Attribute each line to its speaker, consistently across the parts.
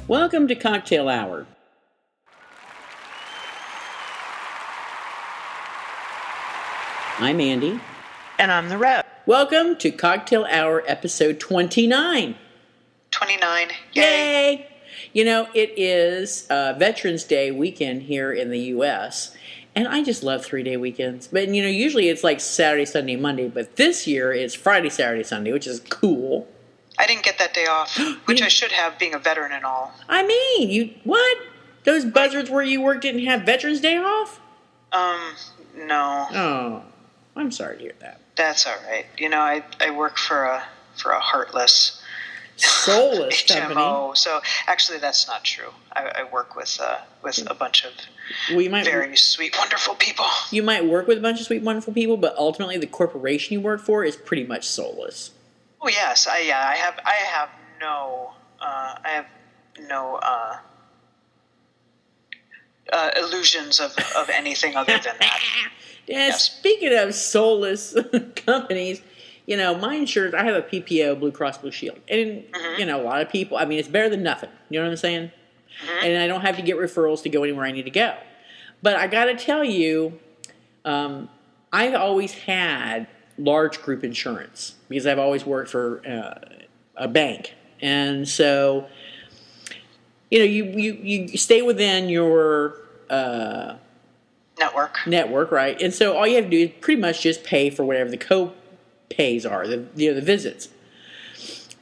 Speaker 1: Welcome to Cocktail Hour. I'm Andy.
Speaker 2: And I'm the rep.
Speaker 1: Welcome to Cocktail Hour episode 29.
Speaker 2: 29.
Speaker 1: Yay! You know, it is Veterans Day weekend here in the U.S., and I just love 3-day weekends. But, you know, usually it's like Saturday, Sunday, Monday, but this year it's Friday, Saturday, Sunday, which is cool.
Speaker 2: I didn't get that day off, which I should have, being a veteran and all.
Speaker 1: I mean, what? Those buzzards where you work didn't have Veterans Day off?
Speaker 2: No.
Speaker 1: Oh, I'm sorry to hear that.
Speaker 2: That's all right. You know, I work for a heartless,
Speaker 1: soulless
Speaker 2: HMO,
Speaker 1: company.
Speaker 2: So actually, that's not true. I work with a bunch of very sweet, wonderful people.
Speaker 1: You might work with a bunch of sweet, wonderful people, but ultimately, the corporation you work for is pretty much soulless.
Speaker 2: Oh yes, I have no illusions of anything other than that.
Speaker 1: Yes. Speaking of soulless companies, you know, my insurance, I have a PPO, Blue Cross Blue Shield. And, you know, a lot of people, I mean, it's better than nothing. You know what I'm saying? And I don't have to get referrals to go anywhere I need to go. But I got to tell you, I've always had large group insurance because I've always worked for a bank. And so, you know, you stay within your network, right? And so all you have to do is pretty much just pay for whatever the co-pays are, the visits.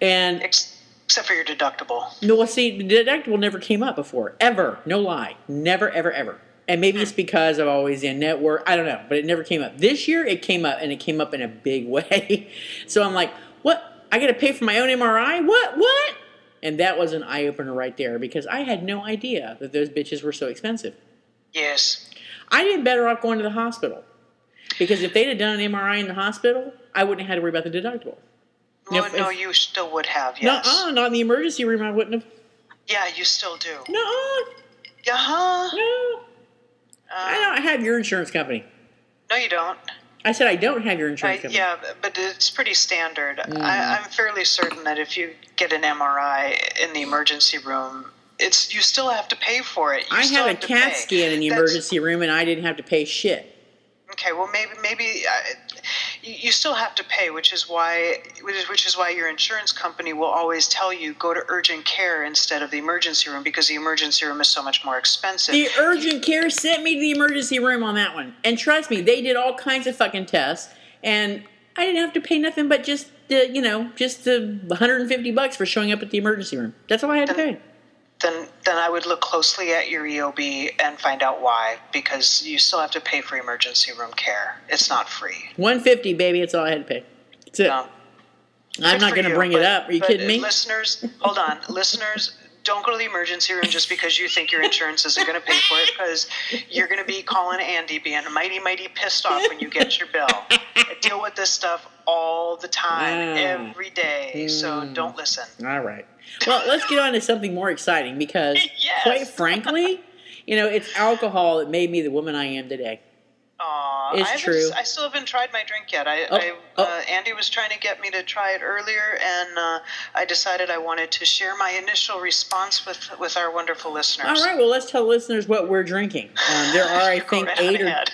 Speaker 1: And
Speaker 2: except for your deductible.
Speaker 1: No, well, see, the deductible never came up before, ever. No lie, never, ever, ever. And maybe it's because I'm always in network. I don't know, but it never came up. This year, it came up, and it came up in a big way. So I'm like, what? I got to pay for my own MRI? What? And that was an eye-opener right there because I had no idea that those bitches were so expensive.
Speaker 2: Yes.
Speaker 1: I'd been better off going to the hospital because if they'd have done an MRI in the hospital, I wouldn't have had to worry about the deductible.
Speaker 2: Well, no, you still would have, yes.
Speaker 1: Not in the emergency room, I wouldn't have.
Speaker 2: Yeah, you still do.
Speaker 1: No. No. I don't have your insurance company.
Speaker 2: No, you don't.
Speaker 1: I said I don't have your insurance company.
Speaker 2: Yeah, but it's pretty standard. I'm fairly certain that if you get an MRI in the emergency room, you still have to pay for it.
Speaker 1: I have a CAT scan in the emergency room, and I didn't have to pay shit.
Speaker 2: Okay, well maybe you still have to pay, which is why your insurance company will always tell you go to urgent care instead of the emergency room because the emergency room is so much more expensive.
Speaker 1: The urgent care sent me to the emergency room on that one, and trust me, they did all kinds of fucking tests, and I didn't have to pay nothing but just the $150 for showing up at the emergency room. That's all I had to pay.
Speaker 2: Then I would look closely at your EOB and find out why, because you still have to pay for emergency room care. It's not free.
Speaker 1: $150, baby. That's all I had to pay. That's it.
Speaker 2: No.
Speaker 1: I'm not going to bring it up. Are you kidding me?
Speaker 2: Listeners, hold on. Listeners, don't go to the emergency room just because you think your insurance isn't going to pay for it, because you're going to be calling Andy being mighty, mighty pissed off when you get your bill. I deal with this stuff all the time, every day, so don't listen.
Speaker 1: All right. Well, let's get on to something more exciting because, quite frankly, you know, it's alcohol that made me the woman I am today. It's true.
Speaker 2: I still haven't tried my drink yet. Andy was trying to get me to try it earlier, and I decided I wanted to share my initial response with our wonderful listeners.
Speaker 1: All right, well, let's tell listeners what we're drinking. There are, I think,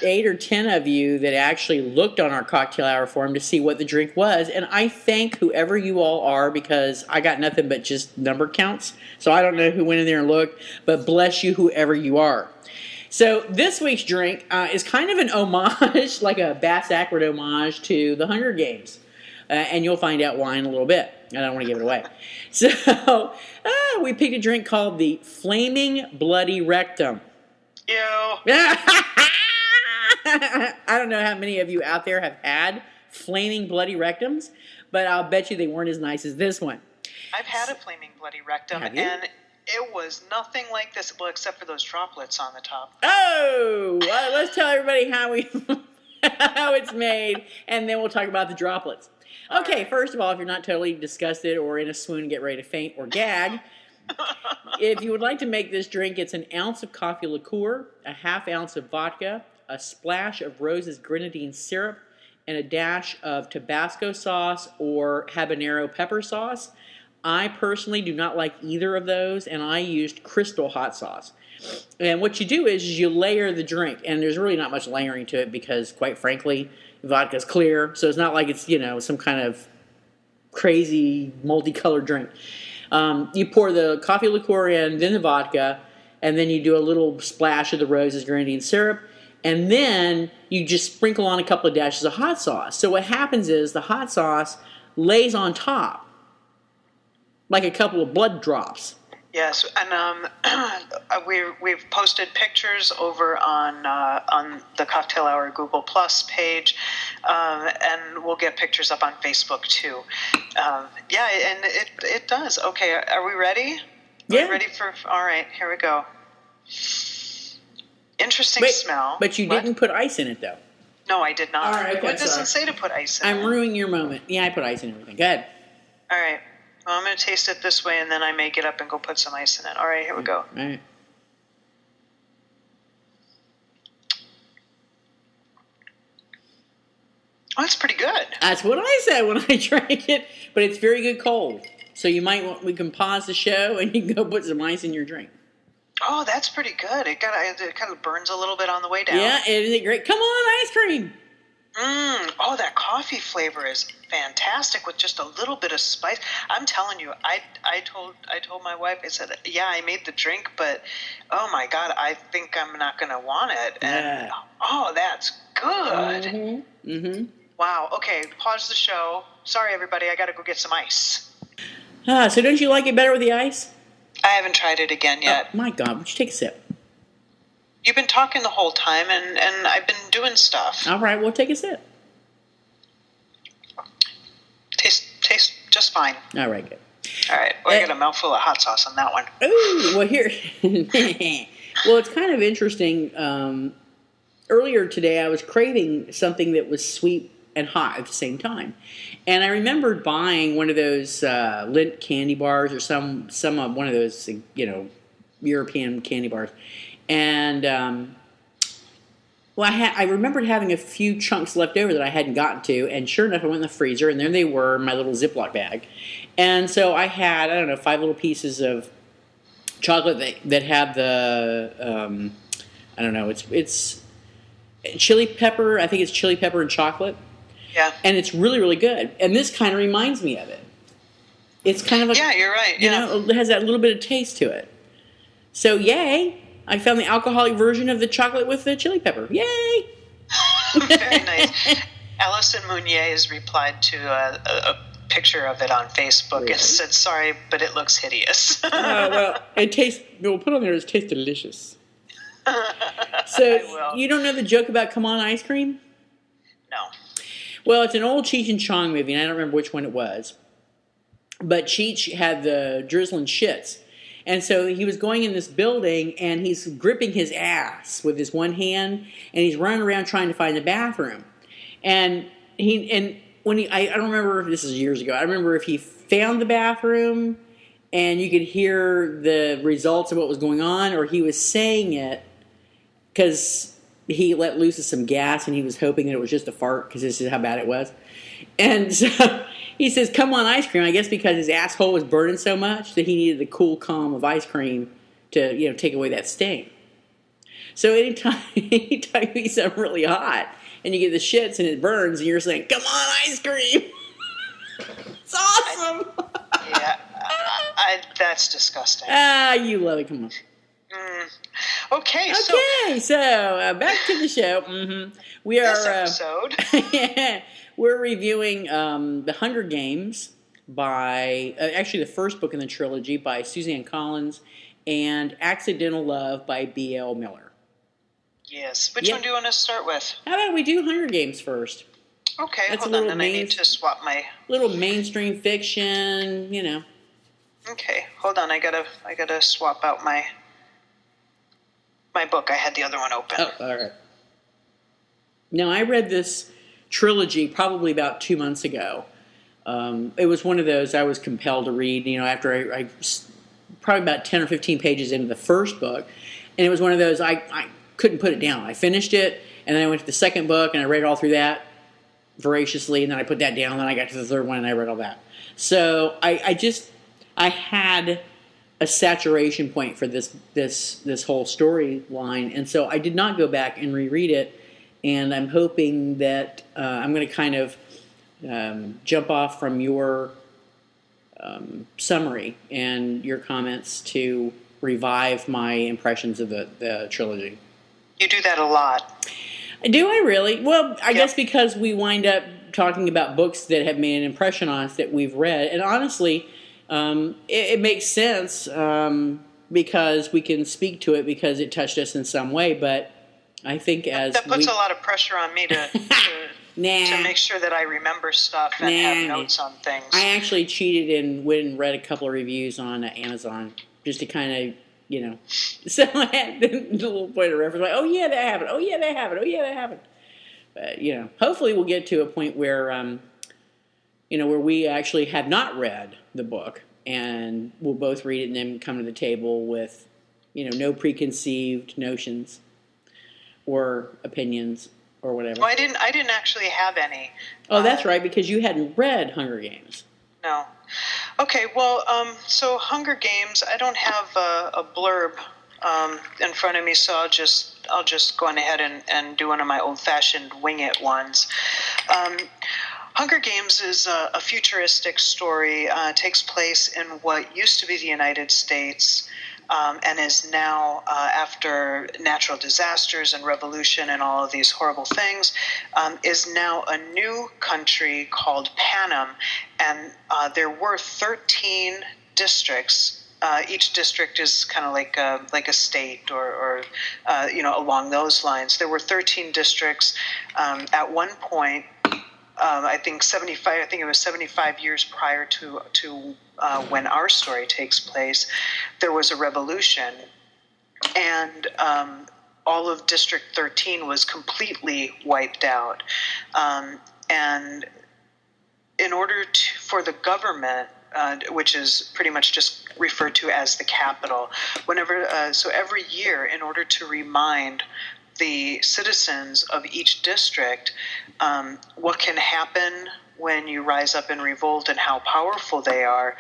Speaker 1: eight or 10 of you that actually looked on our Cocktail Hour forum to see what the drink was, and I thank whoever you all are because I got nothing but just number counts, so I don't know who went in there and looked, but bless you, whoever you are. So this week's drink is kind of an homage, like a Bass Acrid homage to the Hunger Games. And you'll find out why in a little bit. I don't want to give it away. So we picked a drink called the Flaming Bloody Rectum.
Speaker 2: Ew.
Speaker 1: I don't know how many of you out there have had Flaming Bloody Rectums, but I'll bet you they weren't as nice as this one.
Speaker 2: I've had a Flaming Bloody Rectum, and it was nothing like this, well, except for those droplets on the top.
Speaker 1: Oh, well, let's tell everybody how it's made, and then we'll talk about the droplets. Okay, First of all, if you're not totally disgusted or in a swoon, get ready to faint or gag. If you would like to make this drink, it's an ounce of coffee liqueur, a half ounce of vodka, a splash of Rose's grenadine syrup, and a dash of Tabasco sauce or Habanero pepper sauce. I personally do not like either of those, and I used Crystal hot sauce. And what you do is you layer the drink, and there's really not much layering to it because, quite frankly, vodka's clear, so it's not like it's, some kind of crazy multicolored drink. You pour the coffee liqueur in, then the vodka, and then you do a little splash of the Rose's grenadine syrup, and then you just sprinkle on a couple of dashes of hot sauce. So what happens is the hot sauce lays on top like a couple of blood drops.
Speaker 2: Yes, and we've posted pictures over on the Cocktail Hour Google Plus page, and we'll get pictures up on Facebook too. And it does. Okay, are we ready?
Speaker 1: Yeah.
Speaker 2: Are we ready for? All right, here we go. Interesting smell.
Speaker 1: But you didn't put ice in it, though.
Speaker 2: No, I did not.
Speaker 1: All right,
Speaker 2: What does it say to put ice in it?
Speaker 1: I'm ruining your moment. Yeah, I put ice in everything. Go ahead.
Speaker 2: All right. Well, I'm going to taste it this way, and then I may get up and go put some ice in it. All right, here we go.
Speaker 1: All right.
Speaker 2: Oh, it's pretty good.
Speaker 1: That's what I said when I drank it, but it's very good cold. So we can pause the show, and you can go put some ice in your drink.
Speaker 2: Oh, that's pretty good. It kind of burns a little bit on the way down.
Speaker 1: Yeah, isn't it great? Come on, ice cream.
Speaker 2: Oh, that coffee flavor is fantastic with just a little bit of spice. I'm telling you, I told my wife, I said, yeah, I made the drink, but oh my God, I think I'm not going to want it. And oh, that's good.
Speaker 1: Mm-hmm. Mm-hmm.
Speaker 2: Wow. Okay, pause the show. Sorry, everybody, I got to go get some ice.
Speaker 1: So don't you like it better with the ice?
Speaker 2: I haven't tried it again yet.
Speaker 1: Oh, my God, would you take a sip?
Speaker 2: You've been talking the whole time, and I've been doing stuff.
Speaker 1: All right, well, take a sip.
Speaker 2: Tastes just fine.
Speaker 1: All right, good.
Speaker 2: All right, well, I got a mouthful of hot sauce on that one.
Speaker 1: Ooh, well, here. Well, it's kind of interesting. Earlier today, I was craving something that was sweet and hot at the same time. And I remembered buying one of those Lindt candy bars or some one of those, European candy bars. And, I remembered having a few chunks left over that I hadn't gotten to, and sure enough, I went in the freezer, and there they were in my little Ziploc bag. And so I had, 5 little pieces of chocolate that had the, it's chili pepper. I think it's chili pepper and chocolate.
Speaker 2: Yeah.
Speaker 1: And it's really, really good. And this kind of reminds me of it. It's kind of
Speaker 2: yeah, you're right. Yeah.
Speaker 1: It has that little bit of taste to it. So, yay. I found the alcoholic version of the chocolate with the chili pepper. Yay!
Speaker 2: Very nice. Allison Mounier has replied to a picture of it on Facebook and said, sorry, but it looks hideous.
Speaker 1: Well, we'll put on there, it tastes delicious. So, you don't know the joke about Come On Ice Cream?
Speaker 2: No.
Speaker 1: Well, it's an old Cheech and Chong movie, and I don't remember which one it was. But Cheech had the drizzling shits. And so he was going in this building, and he's gripping his ass with his one hand, and he's running around trying to find the bathroom. And I don't remember if this is years ago. I remember if he found the bathroom, and you could hear the results of what was going on, or he was saying it because he let loose of some gas, and he was hoping that it was just a fart because this is how bad it was. And so he says, come on ice cream, I guess because his asshole was burning so much that he needed the cool calm of ice cream to, take away that sting. So anytime you eat something really hot and you get the shits and it burns and you're saying, come on ice cream. It's awesome.
Speaker 2: That's disgusting.
Speaker 1: You love it. Come on.
Speaker 2: Okay,
Speaker 1: so back to the show. Mm-hmm. We are
Speaker 2: this episode.
Speaker 1: We're reviewing The Hunger Games by actually the first book in the trilogy by Suzanne Collins and Accidental Love by B.L. Miller.
Speaker 2: Yes. Which one do you want to start with?
Speaker 1: How about we do Hunger Games first?
Speaker 2: Okay, hold on. Then I need to swap my
Speaker 1: little mainstream fiction.
Speaker 2: Okay, hold on. I gotta swap out my book. I had the other one open.
Speaker 1: Oh, all right. Now, I read this trilogy probably about 2 months ago. It was one of those I was compelled to read, after I probably about 10 or 15 pages into the first book. And it was one of those, I couldn't put it down. I finished it, and then I went to the second book, and I read all through that voraciously, and then I put that down, and then I got to the third one, and I read all that. So I just I had a saturation point for this whole storyline, and so I did not go back and reread it. And I'm hoping that I'm going to kind of jump off from your summary and your comments to revive my impressions of the trilogy.
Speaker 2: You do that a lot.
Speaker 1: Do I really? Well, I guess because we wind up talking about books that have made an impression on us that we've read. And honestly, it makes sense because we can speak to it because it touched us in some way. But I think
Speaker 2: that puts a lot of pressure on me to make sure that I remember stuff and have notes on things.
Speaker 1: I actually cheated and went and read a couple of reviews on Amazon just to kind of, so I had the little point of reference, like, oh yeah, that happened. Oh yeah, that happened. Oh yeah, that happened. But hopefully we'll get to a point where, where we actually have not read the book and we'll both read it and then come to the table with, no preconceived notions or opinions or whatever.
Speaker 2: Well, I didn't actually have any.
Speaker 1: Oh, that's right, because you hadn't read Hunger Games.
Speaker 2: No. Okay, well, so Hunger Games, I don't have a blurb in front of me, so I'll just go on ahead and do one of my old-fashioned wing-it ones. Hunger Games is a futuristic story. Takes place in what used to be the United States, and is now, after natural disasters and revolution and all of these horrible things, is now a new country called Panem, and there were 13 districts. Each district is kind of like a state or along those lines. There were 13 districts at one point. I think it was 75 years prior to when our story takes place. There was a revolution, and all of District 13 was completely wiped out. And in order for the government, which is pretty much just referred to as the capital, so every year, in order to remind the citizens of each district what can happen when you rise up in revolt and how powerful they are,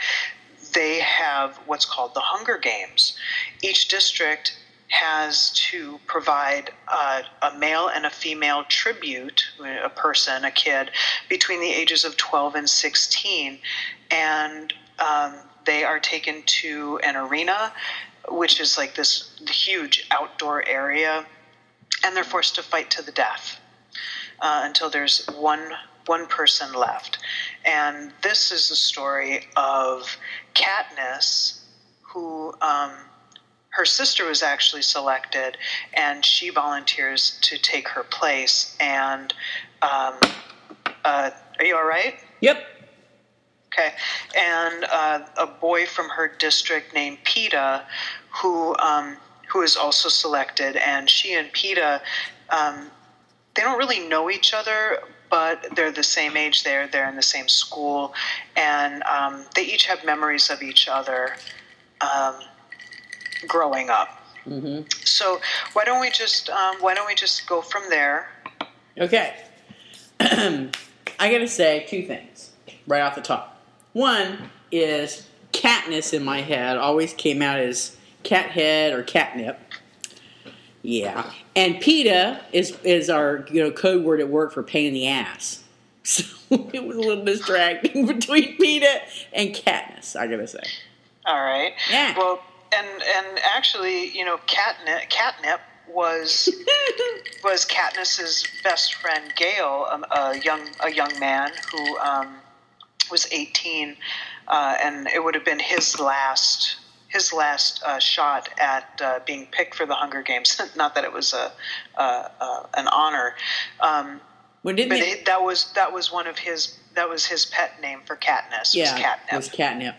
Speaker 2: they have what's called the Hunger Games. Each district has to provide a male and a female tribute, a person, a kid, between the ages of 12 and 16, and they are taken to an arena, which is like this huge outdoor area, and they're forced to fight to the death until there's one person left. And this is the story of Katniss, who her sister was actually selected, and she volunteers to take her place. And are you all right?
Speaker 1: Yep.
Speaker 2: Okay. And a boy from her district named Peeta, who is also selected, and she and Peeta, they don't really know each other, but they're the same age. They're in the same school, and they each have memories of each other growing up. Mm-hmm. So why don't we just go from there?
Speaker 1: Okay. I gotta say two things right off the top. One is Katniss in my head always came out as cathead or catnip. Yeah. And Peeta is our code word at work for pain in the ass. So it was a little distracting between Peeta and Katniss, I gotta say.
Speaker 2: All right.
Speaker 1: Yeah.
Speaker 2: Well, and actually, catnip was Katniss's best friend Gale, a young man who was 18, and it would have been his last shot at being picked for the Hunger Games. Not that it was an honor, that was one of his. That was his pet name for Katniss.
Speaker 1: Yeah, was Catnip.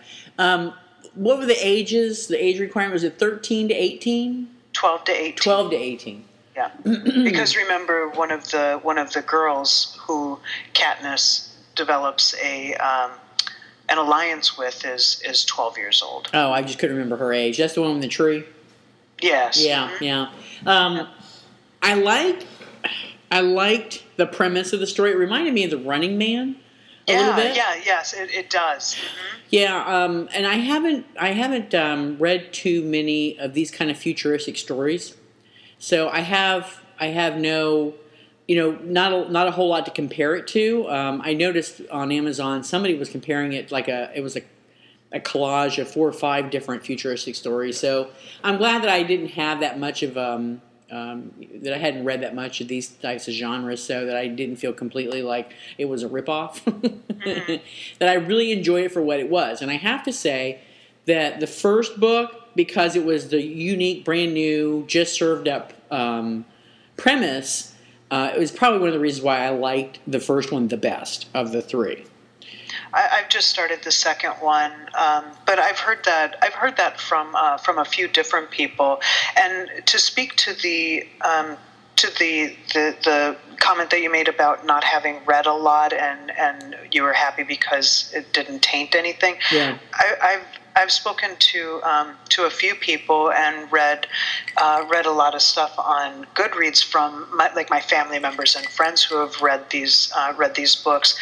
Speaker 1: What were the ages? The age requirement, was it 13 to 18?
Speaker 2: 12 to 18.
Speaker 1: 12 to 18.
Speaker 2: Yeah, because remember, one of the girls who Katniss develops an alliance with is 12 years old.
Speaker 1: Oh, I just couldn't remember her age. That's the one with the tree?
Speaker 2: Yes.
Speaker 1: Yeah, yeah. I liked the premise of the story. It reminded me of The Running Man. a little bit?
Speaker 2: Yes, it does. Mm-hmm.
Speaker 1: Yeah, and I haven't read too many of these kind of futuristic stories, so I have no, not a whole lot to compare it to. I noticed on Amazon somebody was comparing it it was a collage of 4 or 5 different futuristic stories. So I'm glad that I didn't have that much of that I hadn't read that much of these types of genres, so that I didn't feel completely like it was a ripoff. Mm-hmm. That I really enjoyed it for what it was. And I have to say that the first book, because it was the unique, brand new, just served up premise, it was probably one of the reasons why I liked the first one the best of the 3.
Speaker 2: I've just started the second one, but I've heard that from a few different people. And to speak to the comment that you made about not having read a lot, and you were happy because it didn't taint anything.
Speaker 1: Yeah.
Speaker 2: I've spoken to a few people and read a lot of stuff on Goodreads from my family members and friends who have read these books,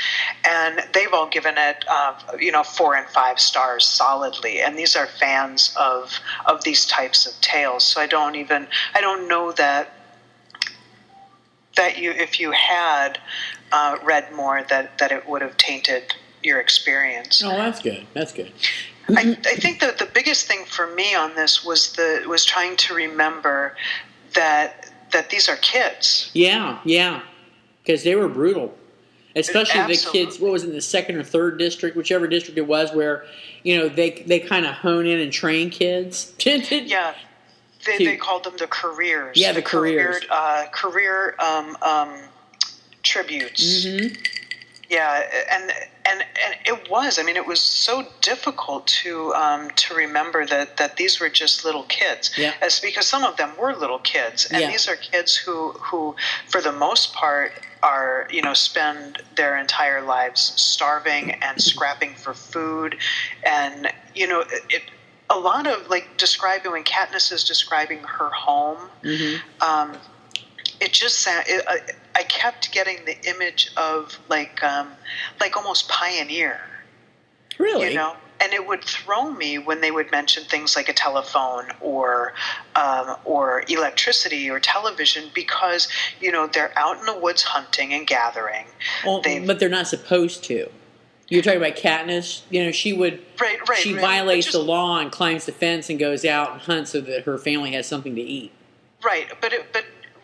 Speaker 2: and they've all given it 4 and 5 stars solidly. And these are fans of these types of tales. So I don't know that if you had read more that it would have tainted your experience.
Speaker 1: Oh, that's good. That's good.
Speaker 2: I think that the biggest thing for me on this was trying to remember that these are kids.
Speaker 1: Yeah, because they were brutal, especially
Speaker 2: Absolutely.
Speaker 1: The kids. What was it, in the 2nd or 3rd district, whichever district it was, where they kind of hone in and train kids.
Speaker 2: Yeah, they called them the careers.
Speaker 1: Yeah, the careers.
Speaker 2: Career tributes.
Speaker 1: Mm-hmm.
Speaker 2: Yeah, and it was. I mean, it was so difficult to remember that these were just little kids.
Speaker 1: Yeah.
Speaker 2: Because some of them were little kids, and
Speaker 1: Yeah.
Speaker 2: these are kids who, for the most part, are spend their entire lives starving and scrapping for food, and a lot of describing when Katniss is describing her home.
Speaker 1: Mm-hmm.
Speaker 2: It just I kept getting the image of almost pioneer.
Speaker 1: Really?
Speaker 2: And it would throw me when they would mention things like a telephone or electricity or television, because they're out in the woods hunting and gathering.
Speaker 1: Well, but they're not supposed to. You're talking about Katniss. She would.
Speaker 2: Right.
Speaker 1: She violates the law and climbs the fence and goes out and hunts so that her family has something to eat.
Speaker 2: Right, but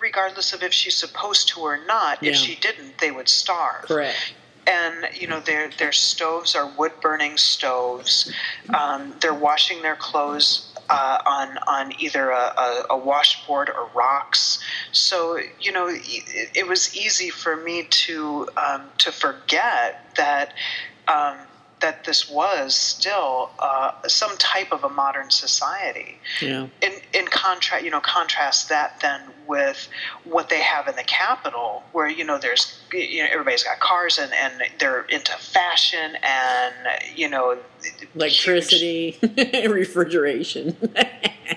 Speaker 2: regardless of if she's supposed to or not, if she didn't, they would starve.
Speaker 1: Correct.
Speaker 2: And their stoves are wood burning stoves. They're washing their clothes on either a washboard or rocks. So it was easy for me to forget that this was still some type of a modern society.
Speaker 1: Yeah.
Speaker 2: In contrast that then with what they have in the capital, where there's everybody's got cars and they're into fashion and
Speaker 1: electricity, refrigeration.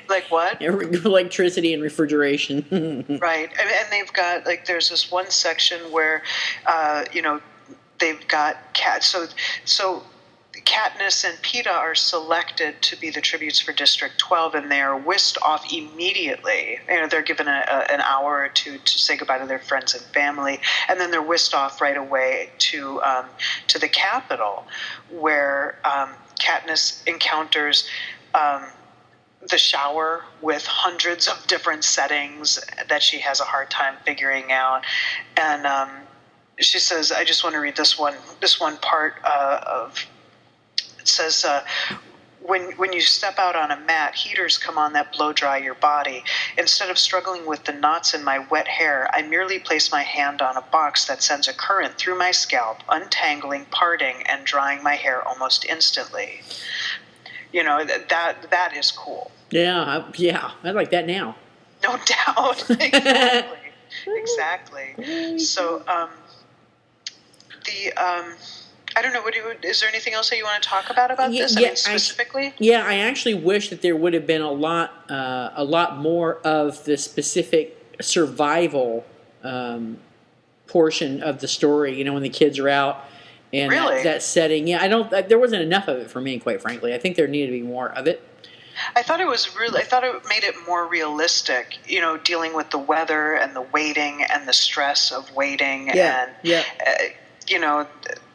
Speaker 2: Like what?
Speaker 1: Electricity and refrigeration.
Speaker 2: Right, and they've got there's this one section where they've got cats. So Katniss and Peeta are selected to be the tributes for District 12, and they are whisked off immediately. They're given an hour or two to say goodbye to their friends and family, and then they're whisked off right away to the capital, where Katniss encounters the shower with hundreds of different settings that she has a hard time figuring out, and she says, "I just want to read this one part of." It says, when you step out on a mat, heaters come on that blow dry your body. Instead of struggling with the knots in my wet hair, I merely place my hand on a box that sends a current through my scalp, untangling, parting, and drying my hair almost instantly. That is cool.
Speaker 1: Yeah, I like that now.
Speaker 2: No doubt. Exactly. So, I don't know. Is there anything else that you want to talk about this?
Speaker 1: Yeah,
Speaker 2: specifically?
Speaker 1: I actually wish that there would have been a lot more of the specific survival portion of the story. When the kids are out And
Speaker 2: Really?
Speaker 1: that setting, yeah, I don't. There wasn't enough of it for me, quite frankly. I think there needed to be more of it.
Speaker 2: I thought it made it more realistic, dealing with the weather and the waiting and the stress of waiting.
Speaker 1: Yeah,
Speaker 2: and,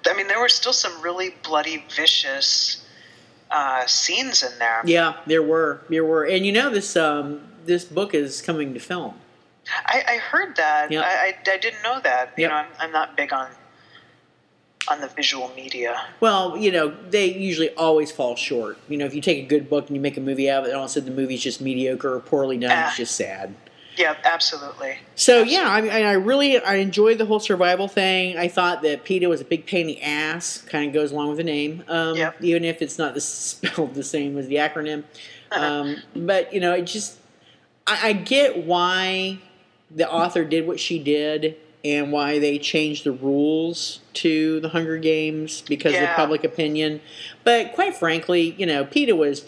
Speaker 2: I mean, there were still some really bloody, vicious scenes in there.
Speaker 1: Yeah, there were. And this book is coming to film.
Speaker 2: I heard that.
Speaker 1: Yep.
Speaker 2: I didn't know that.
Speaker 1: Yep.
Speaker 2: I'm not big on the visual media.
Speaker 1: Well, they usually always fall short. If you take a good book and you make a movie out of it, and all of a sudden the movie's just mediocre or poorly done, it's just sad.
Speaker 2: Yeah, absolutely.
Speaker 1: So, yeah, I enjoyed the whole survival thing. I thought that PETA was a big pain in the ass. Kind of goes along with the name. Even if it's not spelled the same as the acronym. But, I get why the author did what she did and why they changed the rules to the Hunger Games because of public opinion. But quite frankly, PETA was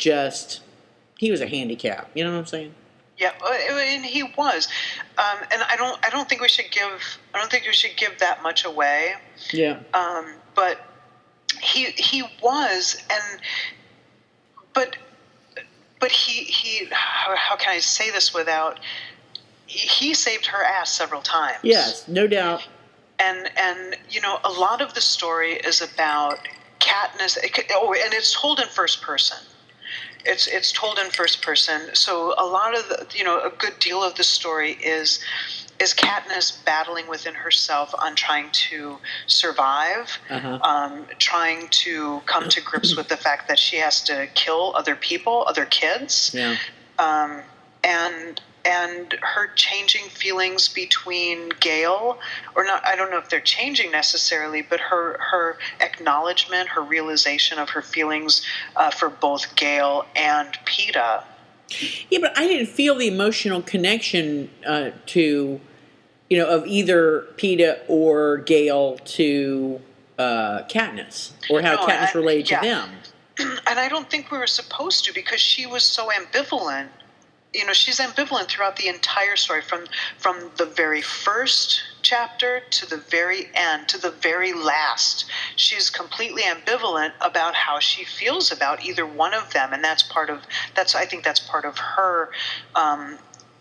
Speaker 1: he was a handicap. You know what I'm saying?
Speaker 2: Yeah, and he was, and I don't think we should give that much away.
Speaker 1: Yeah.
Speaker 2: But he was, but he how can I say this without? He saved her ass several times.
Speaker 1: Yes, no doubt.
Speaker 2: And a lot of the story is about Katniss. And it's told in first person. It's told in first person. So a lot of a good deal of the story is Katniss battling within herself on trying to survive, trying to come to grips with the fact that she has to kill other people, other kids, and her changing feelings between Gale, or not, I don't know if they're changing necessarily, but her acknowledgement, her realization of her feelings for both Gale and PETA.
Speaker 1: Yeah, but I didn't feel the emotional connection to, of either PETA or Gale to Katniss, or how Katniss related to them.
Speaker 2: And I don't think we were supposed to, because she was so ambivalent. She's ambivalent throughout the entire story, from the very first chapter to the very end, to the very last. She's completely ambivalent about how she feels about either one of them, and I think that's part of her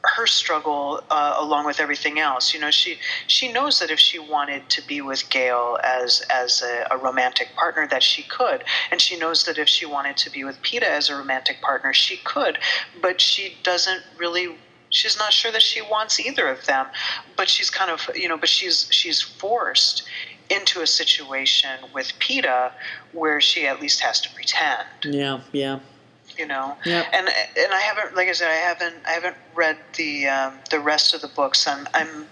Speaker 2: her struggle along with everything else. She knows that if she wanted to be with Gale as a romantic partner, that she could, and she knows that if she wanted to be with PETA as a romantic partner, she could, but she doesn't really. She's not sure that she wants either of them, but she's kind of but she's forced into a situation with PETA where she at least has to pretend.
Speaker 1: Yeah.
Speaker 2: Yep. And I haven't, like I said, I haven't read the rest of the books. I'm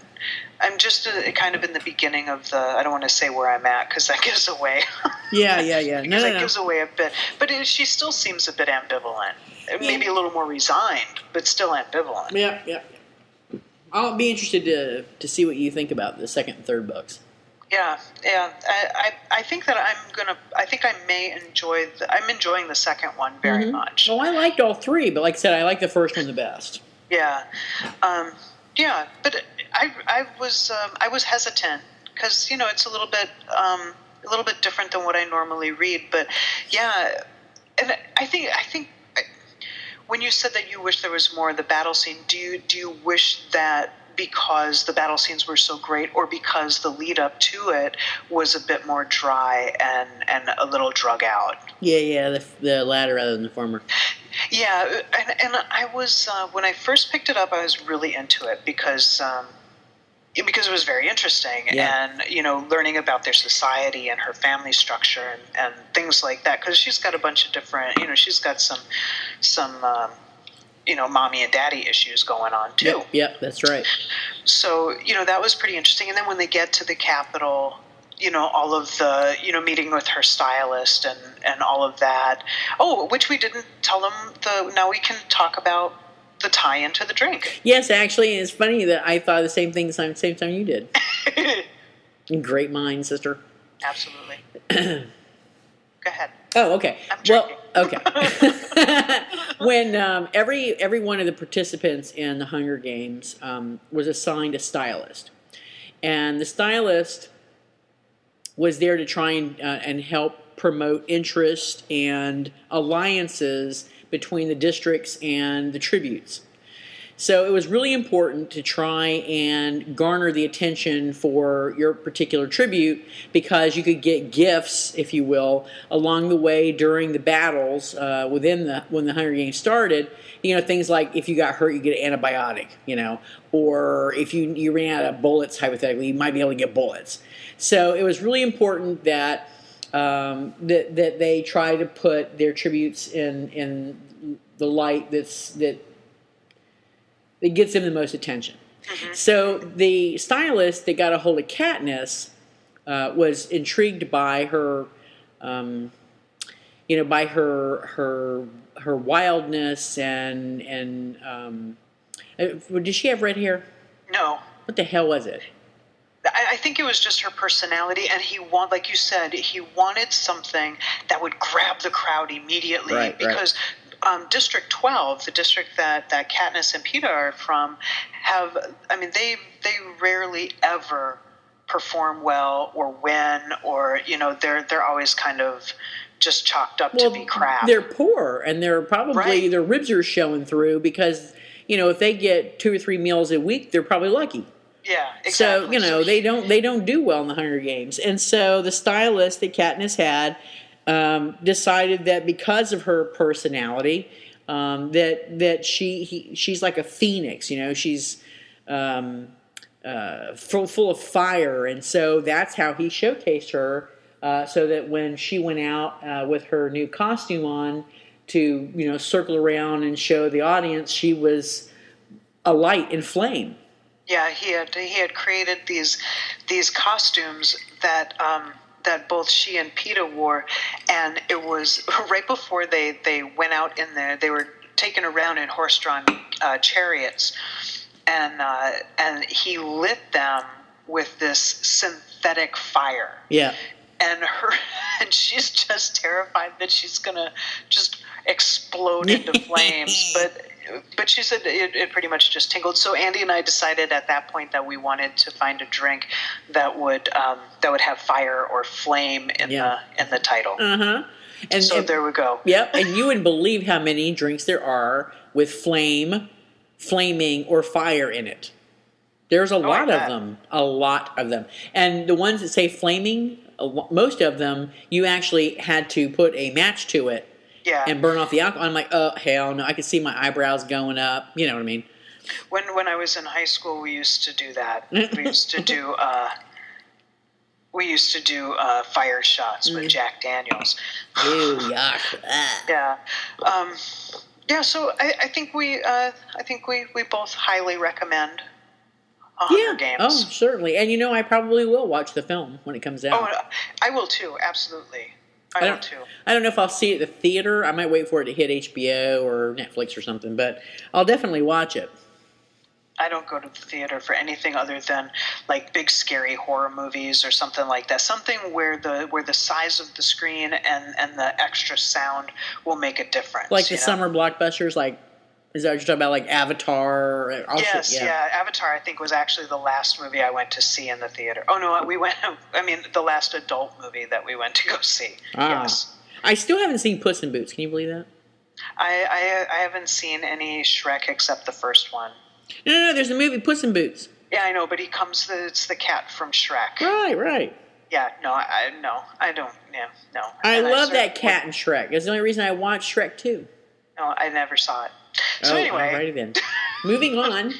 Speaker 2: just kind of in the beginning of the. I don't want to say where I'm at because that gives away.
Speaker 1: Yeah.
Speaker 2: Because that gives away a bit. But she still seems a bit ambivalent. Maybe a little more resigned, but still ambivalent.
Speaker 1: Yeah. I'll be interested to see what you think about the second and third books.
Speaker 2: Yeah. I think that I think I may enjoy. I'm enjoying the second one very much.
Speaker 1: Well, I liked all three, but like I said, I like the first one the best.
Speaker 2: Yeah, but I was hesitant because it's a little bit different than what I normally read. But yeah, and I think when you said that you wish there was more of the battle scene, do you wish that because the battle scenes were so great, or because the lead up to it was a bit more dry and a little drug out? Yeah,
Speaker 1: the latter rather than the former.
Speaker 2: Yeah, and I was when I first picked it up, I was really into it because it was very interesting, and learning about their society and her family structure and things like that. Because she's got a bunch of different, she's got some mommy and daddy issues going on too.
Speaker 1: Yep, that's right.
Speaker 2: So that was pretty interesting. And then when they get to the Capitol, all of the meeting with her stylist and all of that. Oh, which we didn't tell them. Now we can talk about the tie-in to the drink.
Speaker 1: Yes, actually, it's funny that I thought the same thing the same time you did. Great mind, sister.
Speaker 2: Absolutely. Go ahead.
Speaker 1: Oh, okay.
Speaker 2: Well,
Speaker 1: okay. When every one of the participants in the Hunger Games was assigned a stylist, and the stylist was there to try and help promote interest and alliances between the districts and the tributes. So it was really important to try and garner the attention for your particular tribute, because you could get gifts, if you will, along the way during the battles when the Hunger Games started. Things like if you got hurt, you get an antibiotic, or if you ran out of bullets, hypothetically, you might be able to get bullets. So it was really important that that they try to put their tributes in the light that gets them the most attention. Mm-hmm. So the stylist that got a hold of Katniss was intrigued by her, by her wildness and did she have red hair?
Speaker 2: No.
Speaker 1: What the hell was it?
Speaker 2: I think it was just her personality, and like you said, he wanted something that would grab the crowd immediately,
Speaker 1: right,
Speaker 2: because. Right. District 12, the district that Katniss and Peeta are from, they rarely ever perform well or win, or they're always kind of just chalked up to be crap.
Speaker 1: They're poor, and they're probably
Speaker 2: right.
Speaker 1: Their ribs are showing through, because if they get 2 or 3 meals a week, they're probably lucky.
Speaker 2: Yeah, exactly.
Speaker 1: So they don't do well in the Hunger Games, and so the stylist that Katniss had. Decided that because of her personality, that she's like a phoenix. She's full of fire, and so that's how he showcased her. So that when she went out with her new costume on to circle around and show the audience, she was a light and flame.
Speaker 2: Yeah, he had created these costumes that both she and Peeta wore, and it was right before they went out in there. They were taken around in horse-drawn chariots, and he lit them with this synthetic fire.
Speaker 1: Yeah,
Speaker 2: and she's just terrified that she's gonna just explode into flames, But she said it pretty much just tingled. So Andy and I decided at that point that we wanted to find a drink that would have fire or flame in the title.
Speaker 1: Uh-huh. And
Speaker 2: there we go.
Speaker 1: Yep. And you wouldn't believe how many drinks there are with flaming, or fire in it. There's a lot of them. A lot of them. And the ones that say flaming, most of them, you actually had to put a match to it.
Speaker 2: Yeah.
Speaker 1: And burn off the alcohol. I'm like, oh, hell no. I could see my eyebrows going up. You know what I mean?
Speaker 2: When I was in high school, we used to do that. We used to do fire shots with Jack Daniels.
Speaker 1: Ew, yuck.
Speaker 2: Yeah. So I think we both highly recommend Hunger Games.
Speaker 1: Oh, certainly. And I probably will watch the film when it comes out.
Speaker 2: Oh, I will too. Absolutely. I will too.
Speaker 1: I don't know if I'll see it at the theater. I might wait for it to hit HBO or Netflix or something, but I'll definitely watch it.
Speaker 2: I don't go to the theater for anything other than like big scary horror movies or something like that. Something where the size of the screen and the extra sound will make a difference.
Speaker 1: Like the summer blockbusters, like. Is that what you're talking about, like Avatar?
Speaker 2: Yes, yeah. Avatar, I think, was actually the last movie I went to see in the theater. Oh, no, the last adult movie that we went to go see. Yes.
Speaker 1: I still haven't seen Puss in Boots. Can you believe that?
Speaker 2: I haven't seen any Shrek except the first one.
Speaker 1: No, there's a movie, Puss in Boots.
Speaker 2: Yeah, I know, but it's the cat from Shrek.
Speaker 1: Right.
Speaker 2: Yeah, I don't, no.
Speaker 1: I love that cat in Shrek. That's the only reason I watched Shrek 2.
Speaker 2: No, I never saw it. So anyway.
Speaker 1: Alrighty then. Moving on.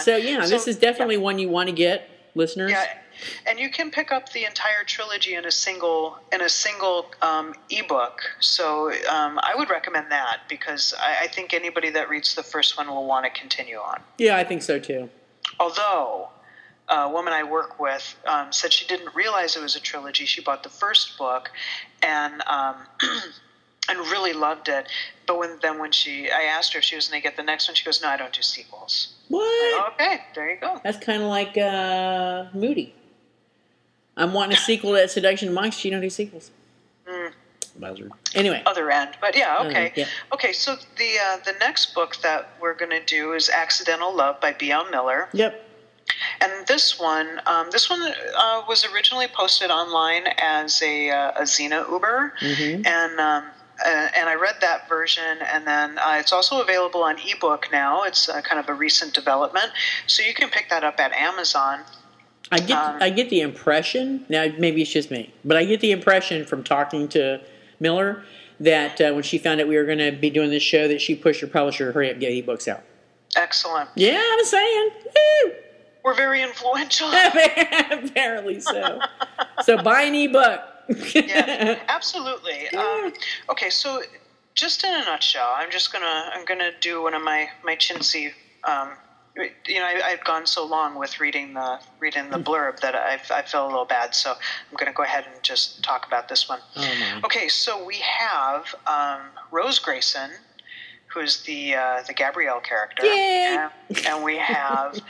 Speaker 1: So this is definitely one you want to get, listeners.
Speaker 2: Yeah, and you can pick up the entire trilogy in a single ebook. So I would recommend that, because I think anybody that reads the first one will want to continue on.
Speaker 1: Yeah, I think so too.
Speaker 2: Although a woman I work with said she didn't realize it was a trilogy. She bought the first book and really loved it. But when I asked her if she was going to get the next one, she goes, "No, I don't do sequels."
Speaker 1: What?
Speaker 2: Okay, there you go.
Speaker 1: That's kind of like Moody. I'm wanting a sequel to that Seduction Monks. She don't do sequels. Buzzard. Anyway.
Speaker 2: Other end, but yeah, okay.
Speaker 1: Yeah.
Speaker 2: Okay, so the next book that we're going to do is Accidental Love by B.L. Miller.
Speaker 1: Yep.
Speaker 2: And this one was originally posted online as a Xena Uber, and I read that version, and then it's also available on ebook now. It's kind of a recent development, so you can pick that up at Amazon.
Speaker 1: I get the impression, now maybe it's just me, but I get the impression from talking to Miller that when she found out we were going to be doing this show, that she pushed her publisher to hurry up and get ebooks out.
Speaker 2: Excellent.
Speaker 1: Yeah, I'm saying. Woo!
Speaker 2: We're very influential.
Speaker 1: Apparently so. So buy an ebook.
Speaker 2: Yeah, absolutely. Okay, so just in a nutshell, I'm gonna do one of my chintzy. I've gone so long with reading the blurb that I feel a little bad, so I'm gonna go ahead and just talk about this one.
Speaker 1: Oh, no.
Speaker 2: Okay, so we have Rose Grayson, who is the Gabrielle character,
Speaker 1: yeah.
Speaker 2: and we have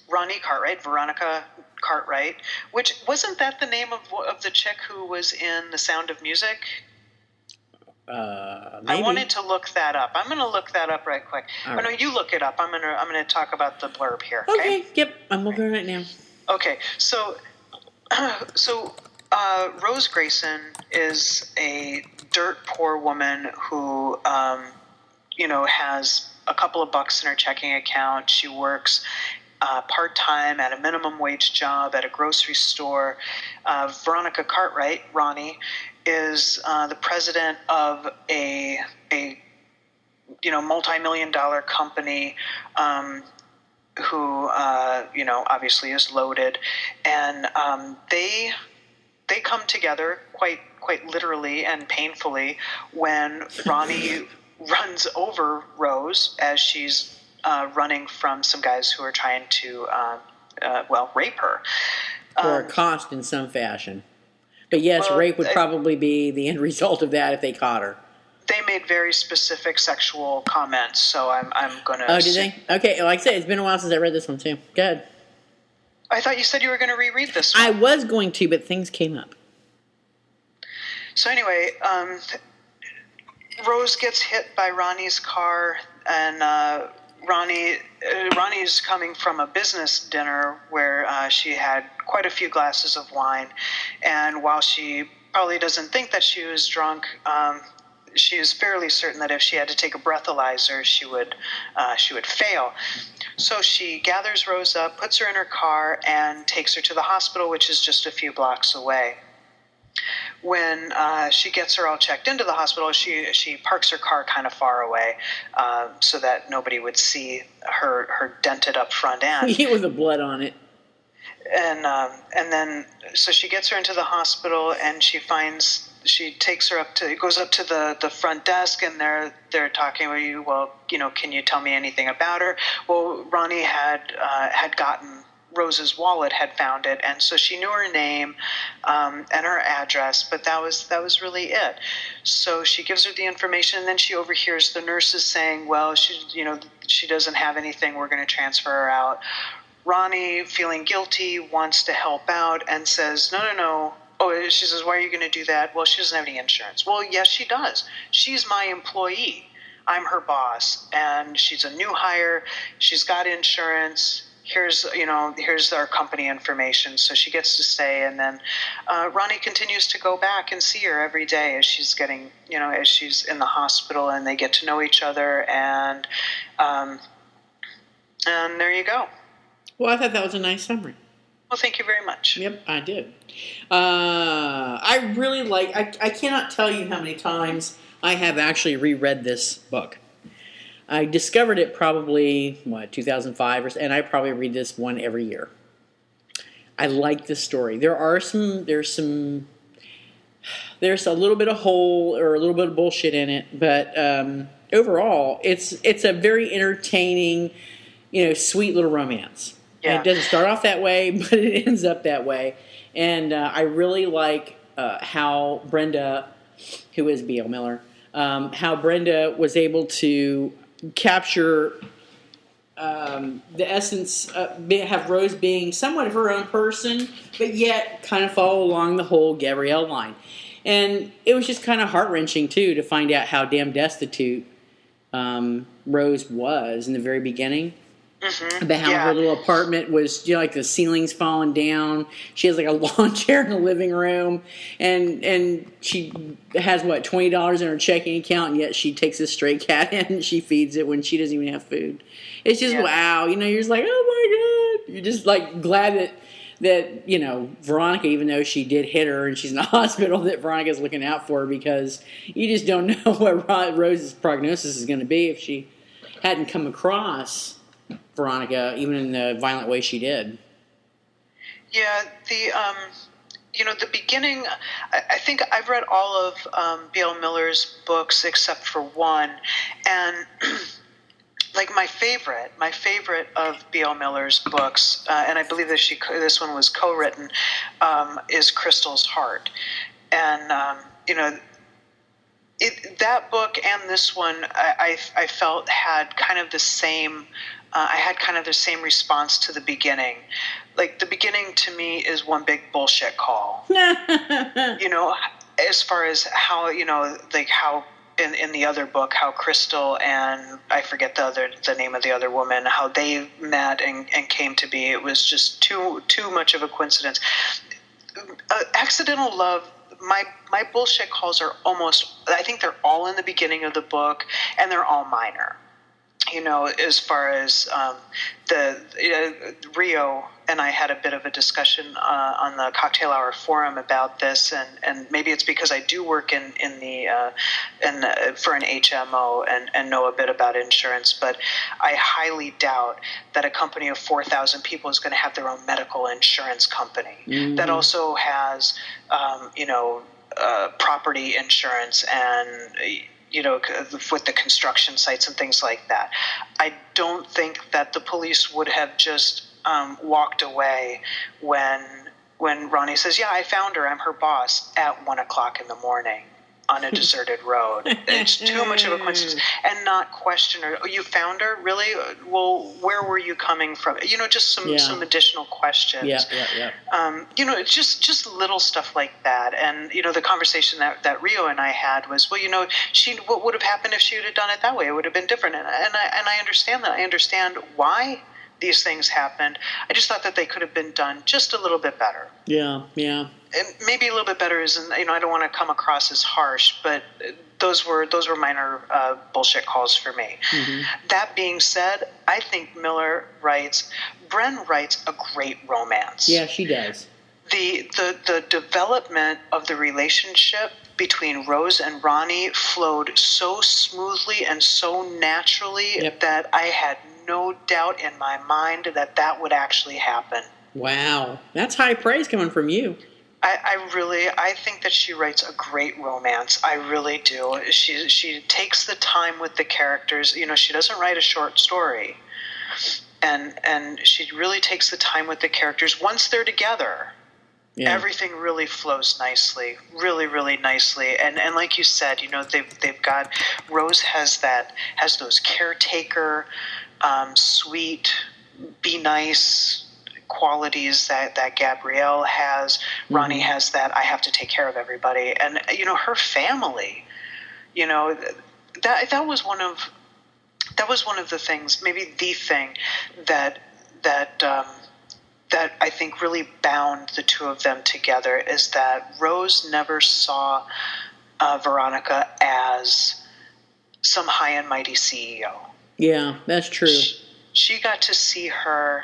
Speaker 2: Ronnie Cartwright, Veronica Cartwright, which wasn't that the name of the chick who was in The Sound of Music?
Speaker 1: Maybe.
Speaker 2: I wanted to look that up. I'm going to look that up right quick.
Speaker 1: Right.
Speaker 2: No, you look it up. I'm going to talk about the blurb here.
Speaker 1: Okay. Yep. I'm looking right now.
Speaker 2: Okay. So Rose Grayson is a dirt poor woman who has a couple of bucks in her checking account. She works part-time at a minimum wage job at a grocery store. Veronica Cartwright, Ronnie, is the president of a multi-million-dollar company who obviously is loaded, and they come together quite literally and painfully when Ronnie runs over Rose as she's running from some guys who are trying to rape her.
Speaker 1: Or accost in some fashion. But yes, rape would probably be the end result of that if they caught her.
Speaker 2: They made very specific sexual comments, so I'm going to...
Speaker 1: Oh, did they? Okay, like I said, it's been a while since I read this one, too. Go ahead.
Speaker 2: I thought you said you were going to reread this one.
Speaker 1: I was going to, but things came up.
Speaker 2: So anyway, Rose gets hit by Ronnie's car, and Ronnie's coming from a business dinner where she had quite a few glasses of wine, and while she probably doesn't think that she was drunk, she is fairly certain that if she had to take a breathalyzer, she would fail. So she gathers Rose up, puts her in her car, and takes her to the hospital, which is just a few blocks away. When she gets her all checked into the hospital, she parks her car kind of far away so that nobody would see her dented up front end.
Speaker 1: With the blood on it.
Speaker 2: And then so she gets her into the hospital, and she takes her goes up to the front desk, and they're talking with you. Well, can you tell me anything about her? Well, Ronnie had gotten Rose's wallet, had found it, and so she knew her name and her address, but that was really it. So she gives her the information, and then she overhears the nurses saying, well, she doesn't have anything, we're going to transfer her out. Ronnie, feeling guilty, wants to help out and says, no. Oh, she says, why are you going to do that? Well, she doesn't have any insurance. Well, yes, she does. She's my employee. I'm her boss, and she's a new hire. She's got insurance. Here's our company information. So she gets to stay, and then Ronnie continues to go back and see her every day as she's as she's in the hospital, and they get to know each other, and there you go.
Speaker 1: Well, I thought that was a nice summary.
Speaker 2: Well, thank you very much.
Speaker 1: Yep, I did. I really I cannot tell you how many times I have actually reread this book. I discovered it probably, 2005, and I probably read this one every year. I like this story. There's a little bit of hole or a little bit of bullshit in it, but overall, it's a very entertaining, sweet little romance. Yeah. And it doesn't start off that way, but it ends up that way. And I really like how Brenda, who is B.L. Miller, how Brenda was able to capture the essence, have Rose being somewhat of her own person, but yet kind of follow along the whole Gabrielle line. And it was just kind of heart-wrenching, too, to find out how damn destitute Rose was in the very beginning. about how her little apartment was, like the ceiling's falling down. She has like a lawn chair in the living room, and she has $20 in her checking account, and yet she takes a stray cat in and she feeds it when she doesn't even have food. It's just wow, you're just like, oh my god, you're just like glad that Veronica, even though she did hit her and she's in the hospital, that Veronica's looking out for her, because you just don't know what Rose's prognosis is going to be if she hadn't come across Veronica, even in the violent way she did.
Speaker 2: Yeah, the beginning, I think I've read all of B.L. Miller's books except for one, and like my favorite of B.L. Miller's books, and I believe that this one was co-written, is Crystal's Heart. And, that book and this one, I felt had kind of the same, I had kind of the same response to the beginning. Like, the beginning to me is one big bullshit call. As far as how, how in the other book, how Crystal and I forget the name of the other woman, how they met and came to be. It was just too much of a coincidence. Accidental love. My bullshit calls are almost, I think they're all in the beginning of the book, and they're all minor. As far as Rio and I had a bit of a discussion on the Cocktail Hour forum about this, and maybe it's because I do work for an HMO and know a bit about insurance, but I highly doubt that a company of 4,000 people is going to have their own medical insurance company that also has property insurance and with the construction sites and things like that. I don't think that the police would have just walked away when Ronnie says, "Yeah, I found her. I'm her boss," at 1:00 in the morning on a deserted road. It's too much of a coincidence, and not question her. "Oh, you found her? Really? Well, where were you coming from?" Just some additional questions. Yeah. It's just little stuff like that. And the conversation that Rio and I had was, well, what would have happened if she would have done it that way? It would have been different. And I understand that. I understand why these things happened. I just thought that they could have been done just a little bit better.
Speaker 1: Yeah.
Speaker 2: And maybe a little bit better isn't, I don't want to come across as harsh, but those were minor bullshit calls for me. Mm-hmm. That being said, I think Bren writes a great romance.
Speaker 1: Yeah, she does.
Speaker 2: The development of the relationship between Rose and Ronnie flowed so smoothly and so naturally that I had no doubt in my mind that would actually happen.
Speaker 1: Wow. That's high praise coming from you.
Speaker 2: I think that she writes a great romance. I really do. She takes the time with the characters. She doesn't write a short story. And she really takes the time with the characters. Once they're together, everything really flows nicely, really, really nicely. And like you said, they've got, Rose has those caretaker, sweet, be nice qualities that Gabrielle has. Ronnie has that I have to take care of everybody. And her family, that was one of the things, maybe the thing that I think really bound the two of them together, is that Rose never saw Veronica as some high and mighty CEO.
Speaker 1: Yeah, that's true.
Speaker 2: She got to see her,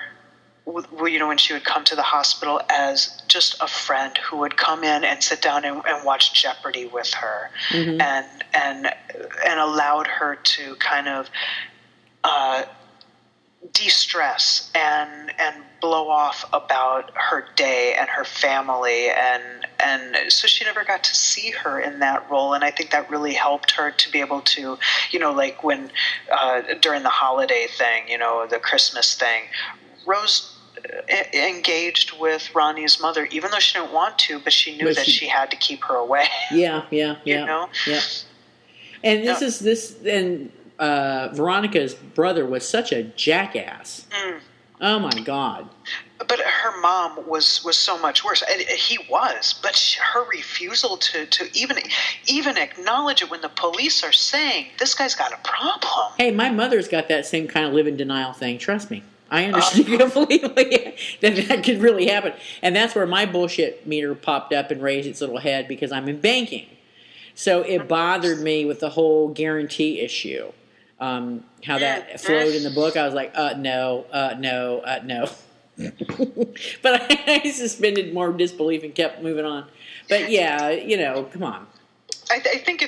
Speaker 2: when she would come to the hospital, as just a friend who would come in and sit down and watch Jeopardy with her, and allowed her to kind of de-stress and blow off about her day and her family, and so she never got to see her in that role. And I think that really helped her to be able to, like when during the holiday thing, the Christmas thing, Rose engaged with Ronnie's mother, even though she didn't want to, but she knew that she had to keep her away.
Speaker 1: Yeah. And and Veronica's brother was such a jackass. Oh my God.
Speaker 2: But her mom was so much worse. He was, but her refusal to even acknowledge it when the police are saying this guy's got a problem.
Speaker 1: Hey, my mother's got that same kind of live in denial thing. Trust me. I understand completely that could really happen. And that's where my bullshit meter popped up and raised its little head because I'm in banking. So it bothered me with the whole guarantee issue. How that flowed in the book. I was like, no. But I suspended more disbelief and kept moving on. But yeah, come on.
Speaker 2: I think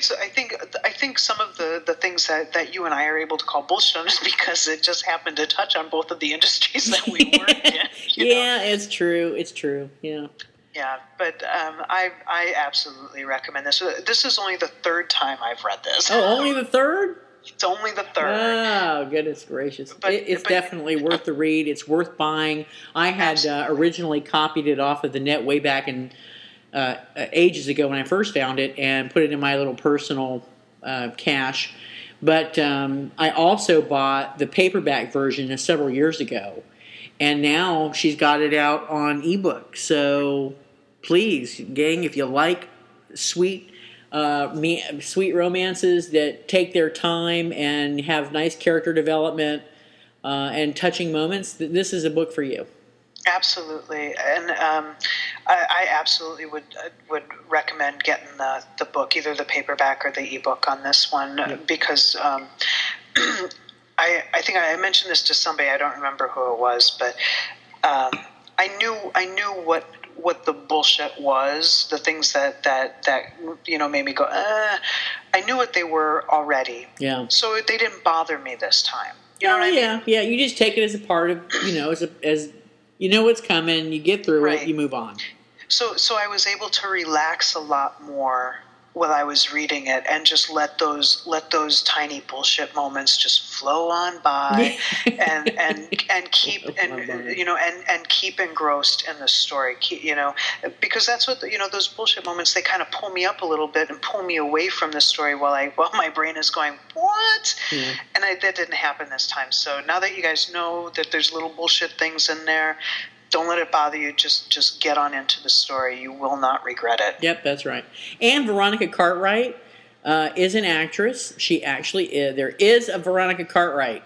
Speaker 2: some of the things that you and I are able to call bullshit on is because it just happened to touch on both of the industries that we work in.
Speaker 1: Yeah, it's true. It's true. Yeah.
Speaker 2: Yeah, but I absolutely recommend this. This is only the third time I've read this.
Speaker 1: Oh, only the third?
Speaker 2: It's only the third.
Speaker 1: Oh, goodness gracious. It's definitely worth the read. It's worth buying. I had originally copied it off of the net way back in ages ago when I first found it and put it in my little personal cache. But I also bought the paperback version several years ago. And now she's got it out on ebook. So please, gang, if you like sweet romances that take their time and have nice character development and touching moments, this is a book for you.
Speaker 2: Absolutely, and I absolutely would recommend getting the book, either the paperback or the ebook on this one, because I think I mentioned this to somebody, I don't remember who it was, but I knew what the bullshit was, the things that made me go, I knew what they were already. Yeah. So they didn't bother me this time. You know what I mean?
Speaker 1: Yeah. You just take it as a part of, as you know what's coming, you get through it, you move on.
Speaker 2: So I was able to relax a lot more while I was reading it and just let those tiny bullshit moments just flow on by and keep keep engrossed in the story, because that's what those bullshit moments, they kind of pull me up a little bit and pull me away from the story while my brain is going, what? Yeah. And that didn't happen this time. So now that you guys know that there's little bullshit things in there, don't let it bother you. Just get on into the story. You will not regret it.
Speaker 1: Yep, that's right. And Veronica Cartwright is an actress. She actually is. There is a Veronica Cartwright.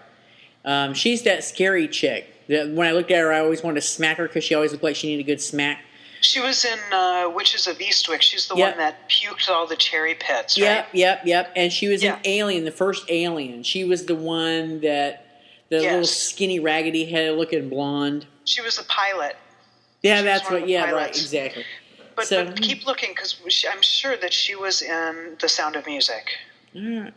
Speaker 1: She's that scary chick. When I looked at her, I always wanted to smack her because she always looked like she needed a good smack.
Speaker 2: She was in Witches of Eastwick. She's the one that puked all the cherry pits, right?
Speaker 1: Yep. And she was in Alien, the first Alien. She was the one the little skinny, raggedy-headed looking blonde.
Speaker 2: She was the pilot.
Speaker 1: Yeah, that's what. Yeah, right, exactly.
Speaker 2: But keep looking, because I'm sure that she was in The Sound of Music.
Speaker 1: You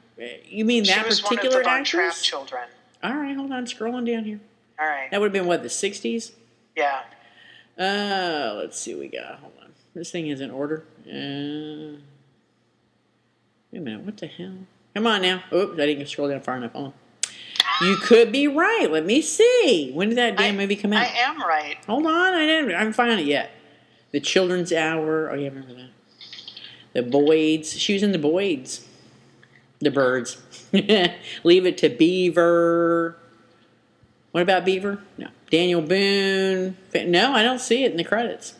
Speaker 1: mean that particular actress? She was one of the Von Trapp
Speaker 2: children.
Speaker 1: All right, hold on, scrolling down here.
Speaker 2: All right.
Speaker 1: That would have been what, the 60s?
Speaker 2: Yeah.
Speaker 1: Let's see what we got. Hold on. This thing is in order. Wait a minute. What the hell? Come on now. Oops, I didn't scroll down far enough. Hold on. You could be right. Let me see. When did that damn movie come out?
Speaker 2: I am right.
Speaker 1: Hold on. I haven't found it yet. The Children's Hour. Oh, yeah, I remember that. The Boyds. She was in the Boyds. The Birds. Leave It to Beaver. What about Beaver? No. Daniel Boone. No, I don't see it in the credits.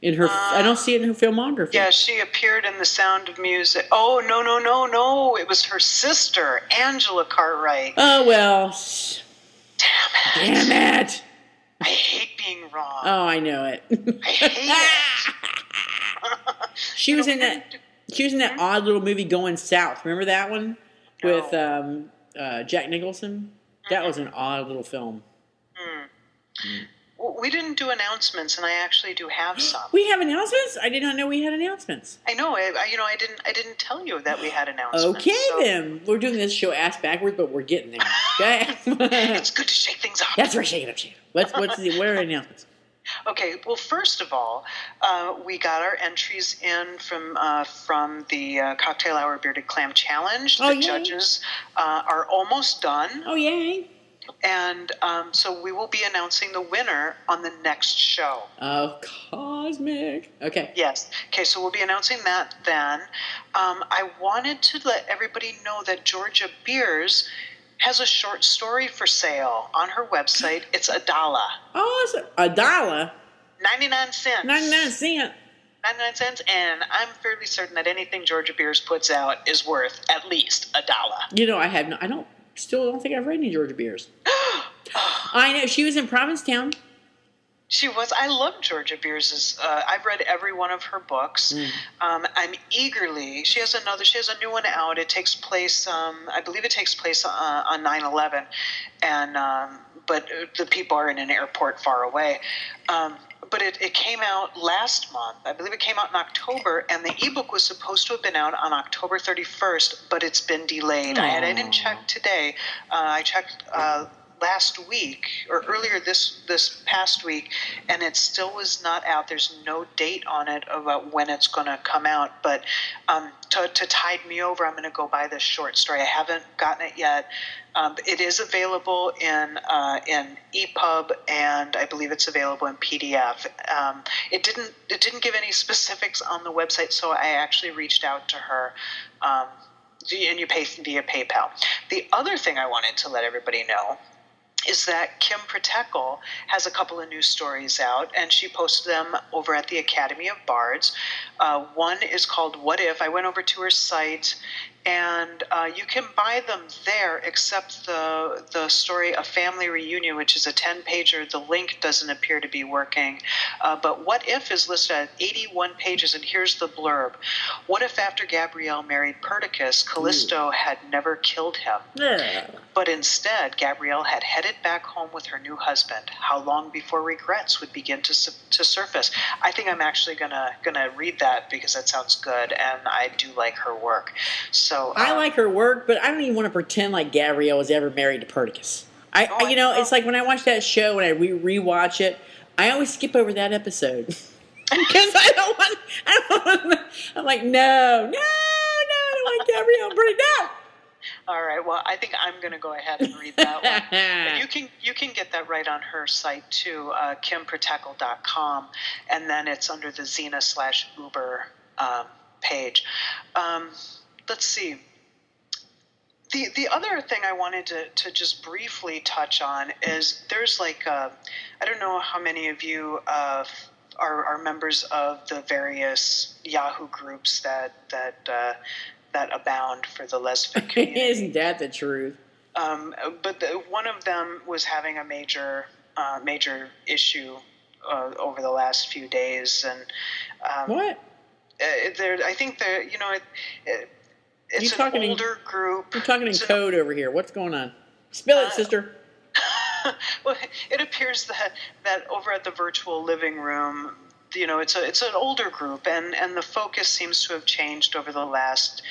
Speaker 1: I don't see it in her filmography.
Speaker 2: Yeah, she appeared in The Sound of Music. Oh, no. It was her sister, Angela Cartwright.
Speaker 1: Oh, well.
Speaker 2: Damn it. I hate being wrong.
Speaker 1: Oh, I know it.
Speaker 2: I hate it.
Speaker 1: She was in that odd little movie Going South. Remember that one?
Speaker 2: No.
Speaker 1: With Jack Nicholson? That was an odd little film.
Speaker 2: We didn't do announcements, and I actually do have some.
Speaker 1: We have announcements? I did not know we had announcements.
Speaker 2: I know. I didn't tell you that we had announcements.
Speaker 1: Okay, then. We're doing this show ass backwards, but we're getting there. Okay?
Speaker 2: It's good to shake things up.
Speaker 1: That's right, shake it up. What are announcements?
Speaker 2: Okay, well, first of all, we got our entries in from the Cocktail Hour Bearded Clam Challenge. The judges are almost done.
Speaker 1: Oh, yay.
Speaker 2: And so we will be announcing the winner on the next show.
Speaker 1: Oh, cosmic. Okay.
Speaker 2: Yes. Okay, so we'll be announcing that then. I wanted to let everybody know that Georgia Beers has a short story for sale on her website. It's $1.
Speaker 1: Oh, it's $1.
Speaker 2: 99 cents.
Speaker 1: 99 cents.
Speaker 2: 99 cents, and I'm fairly certain that anything Georgia Beers puts out is worth at least $1.
Speaker 1: You know, I don't think I've read any Georgia Beers. I know, she was in Provincetown.
Speaker 2: She was. I love Georgia Beers'. I've read every one of her books. I'm eagerly. She has a new one out. It takes place. I believe it takes place on 9/11, and but the people are in an airport far away. But it came out last month. I believe it came out in October, and the ebook was supposed to have been out on October 31st, but it's been delayed. I didn't check today. I checked last week or earlier this past week, and it still was not out. There's no date on it about when it's going to come out. But to tide me over, I'm going to go buy this short story. I haven't gotten it yet. It is available in EPUB, and I believe it's available in PDF. It didn't give any specifics on the website, so I actually reached out to her. And you pay via PayPal. The other thing I wanted to let everybody know is that Kim Protekel has a couple of news stories out, and she posted them over at the Academy of Bards. One is called What If. I went over to her site, and you can buy them there, except the story A Family Reunion, which is a 10-pager. The link doesn't appear to be working. But What If is listed at 81 pages, and here's the blurb. What if after Gabrielle married Perdiccas, Callisto had never killed him?
Speaker 1: Yeah.
Speaker 2: But instead, Gabrielle had headed back home with her new husband. How long before regrets would begin to surface? I think I'm actually gonna read that because that sounds good, and I do like her work. So
Speaker 1: I like her work, but I don't even want to pretend like Gabrielle was ever married to Perdiccas. It's like when I watch that show and I rewatch it, I always skip over that episode because I don't want. I'm like, no, I don't like Gabrielle and Perdiccas. No.
Speaker 2: All right. Well, I think I'm going to go ahead and read that one. But you can get that right on her site too, kimprotekel.com, and then it's under the Xena/Uber page. Let's see. The other thing I wanted to just briefly touch on is there's I don't know how many of you are members of the various Yahoo groups that abound for the lesbian community.
Speaker 1: Isn't that the truth?
Speaker 2: But one of them was having a major issue over the last few days, and
Speaker 1: what?
Speaker 2: I think it's an older group.
Speaker 1: You're talking in code over here. What's going on? Spill it, sister.
Speaker 2: Well, it appears that over at the virtual living room, it's an older group, and the focus seems to have changed over the last,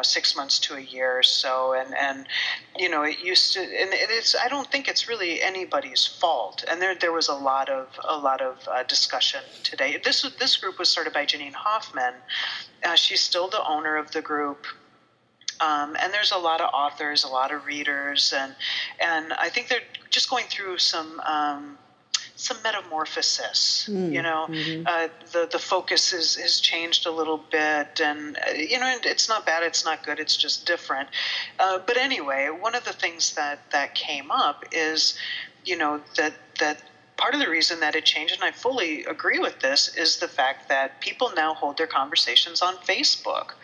Speaker 2: 6 months to a year or so, and it used to, and it's, I don't think it's really anybody's fault, and there was a lot of discussion today. This group was started by Janine Hoffman. She's still the owner of the group. And there's a lot of authors, a lot of readers, and I think they're just going through some metamorphosis. The focus has changed a little bit, and it's not bad, it's not good, it's just different. But anyway, one of the things that came up is, that part of the reason that it changed, and I fully agree with this, is the fact that people now hold their conversations on Facebook.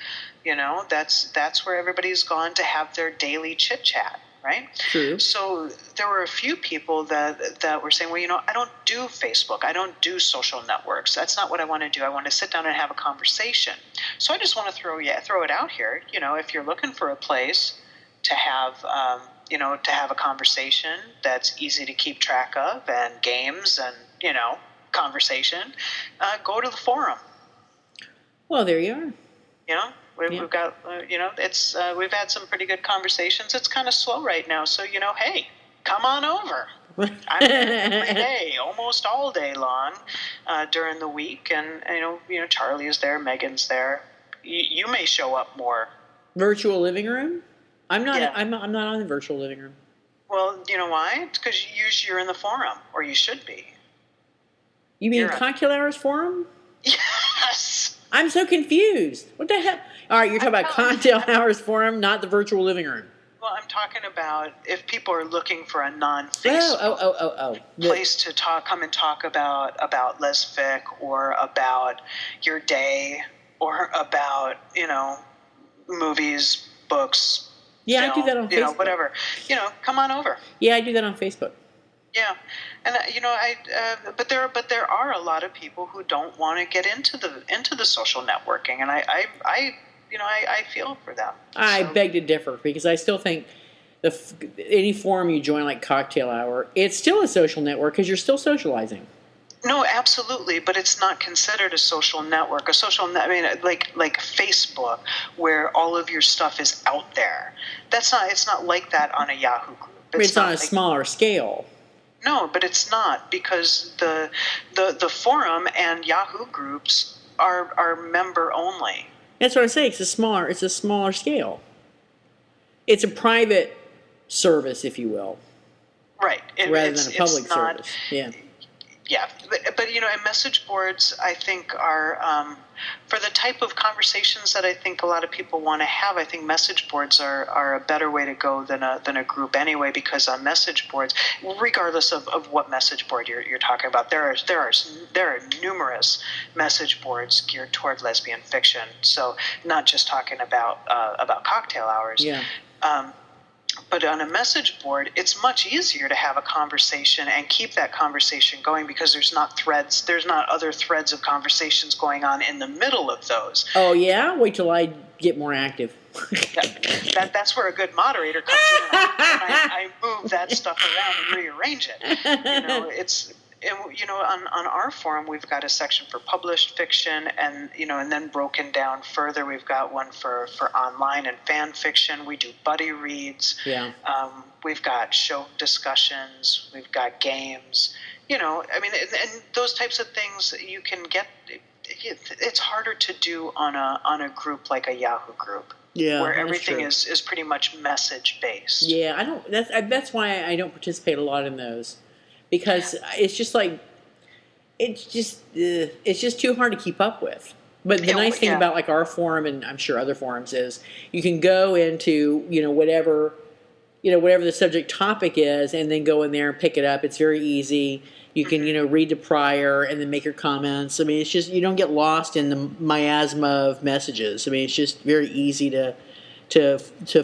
Speaker 2: That's where everybody's gone to have their daily chit chat, right?
Speaker 1: True.
Speaker 2: So there were a few people that were saying, well, I don't do Facebook. I don't do social networks. That's not what I want to do. I want to sit down and have a conversation. So I just want to throw it out here. If you're looking for a place to have, to have a conversation that's easy to keep track of, and games and, conversation, go to the forum.
Speaker 1: Well, there you are.
Speaker 2: We've got, it's we've had some pretty good conversations. It's kind of slow right now, so hey, come on over. I'm there every day, almost all day long, during the week, and Charlie is there, Megan's there. You may show up more.
Speaker 1: Virtual living room? I'm not.
Speaker 2: Yeah.
Speaker 1: I'm not on the virtual living room.
Speaker 2: Well, you know why? It's because you're in the forum, or you should be.
Speaker 1: You mean Cocktail Hours forum?
Speaker 2: Yes.
Speaker 1: I'm so confused. What the hell? All right, you're talking about Cocktail Hours forum, not the virtual living room.
Speaker 2: Well, I'm talking about if people are looking for a non-Facebook place to come and talk about Lesfic or about your day or about, movies, books,
Speaker 1: yeah,
Speaker 2: film,
Speaker 1: I do that on Facebook.
Speaker 2: Whatever. Come on over.
Speaker 1: Yeah, I do that on Facebook.
Speaker 2: Yeah, and but there are a lot of people who don't want to get into the social networking, and I feel for them.
Speaker 1: I beg to differ because I still think any forum you join, like Cocktail Hour, it's still a social network because you're still socializing.
Speaker 2: No, absolutely, but it's not considered a social network. Like Facebook, where all of your stuff is out there. It's not like that on a Yahoo group.
Speaker 1: It's on a smaller scale.
Speaker 2: No, but it's not because the forum and Yahoo groups are member only.
Speaker 1: That's what I say. It's a smaller scale. It's a private service, if you will,
Speaker 2: right?
Speaker 1: Rather than a public service. Yeah.
Speaker 2: Yeah, but and message boards, I think, are for the type of conversations that I think a lot of people want to have. I think message boards are a better way to go than a group anyway, because on message boards, regardless of what message board you're talking about, there are numerous message boards geared toward lesbian fiction. So not just talking about cocktail hours.
Speaker 1: Yeah.
Speaker 2: But on a message board, it's much easier to have a conversation and keep that conversation going because there's not other threads of conversations going on in the middle of those.
Speaker 1: Oh, yeah? Wait till I get more active.
Speaker 2: That's where a good moderator comes in, and I move that stuff around and rearrange it. On our forum, we've got a section for published fiction, and then broken down further, we've got one for online and fan fiction. We do buddy reads.
Speaker 1: Yeah.
Speaker 2: We've got show discussions. We've got games. And those types of things you can get. It's harder to do on a group like a Yahoo group.
Speaker 1: Yeah,
Speaker 2: where everything is pretty much message based.
Speaker 1: Yeah, I don't. That's why I don't participate a lot in those. Because it's just too hard to keep up with. But the nice thing about like our forum, and I'm sure other forums, is you can go into whatever the subject topic is, and then go in there and pick it up. It's very easy. You can read the prior and then make your comments. I mean, it's just you don't get lost in the miasma of messages. I mean, it's just very easy to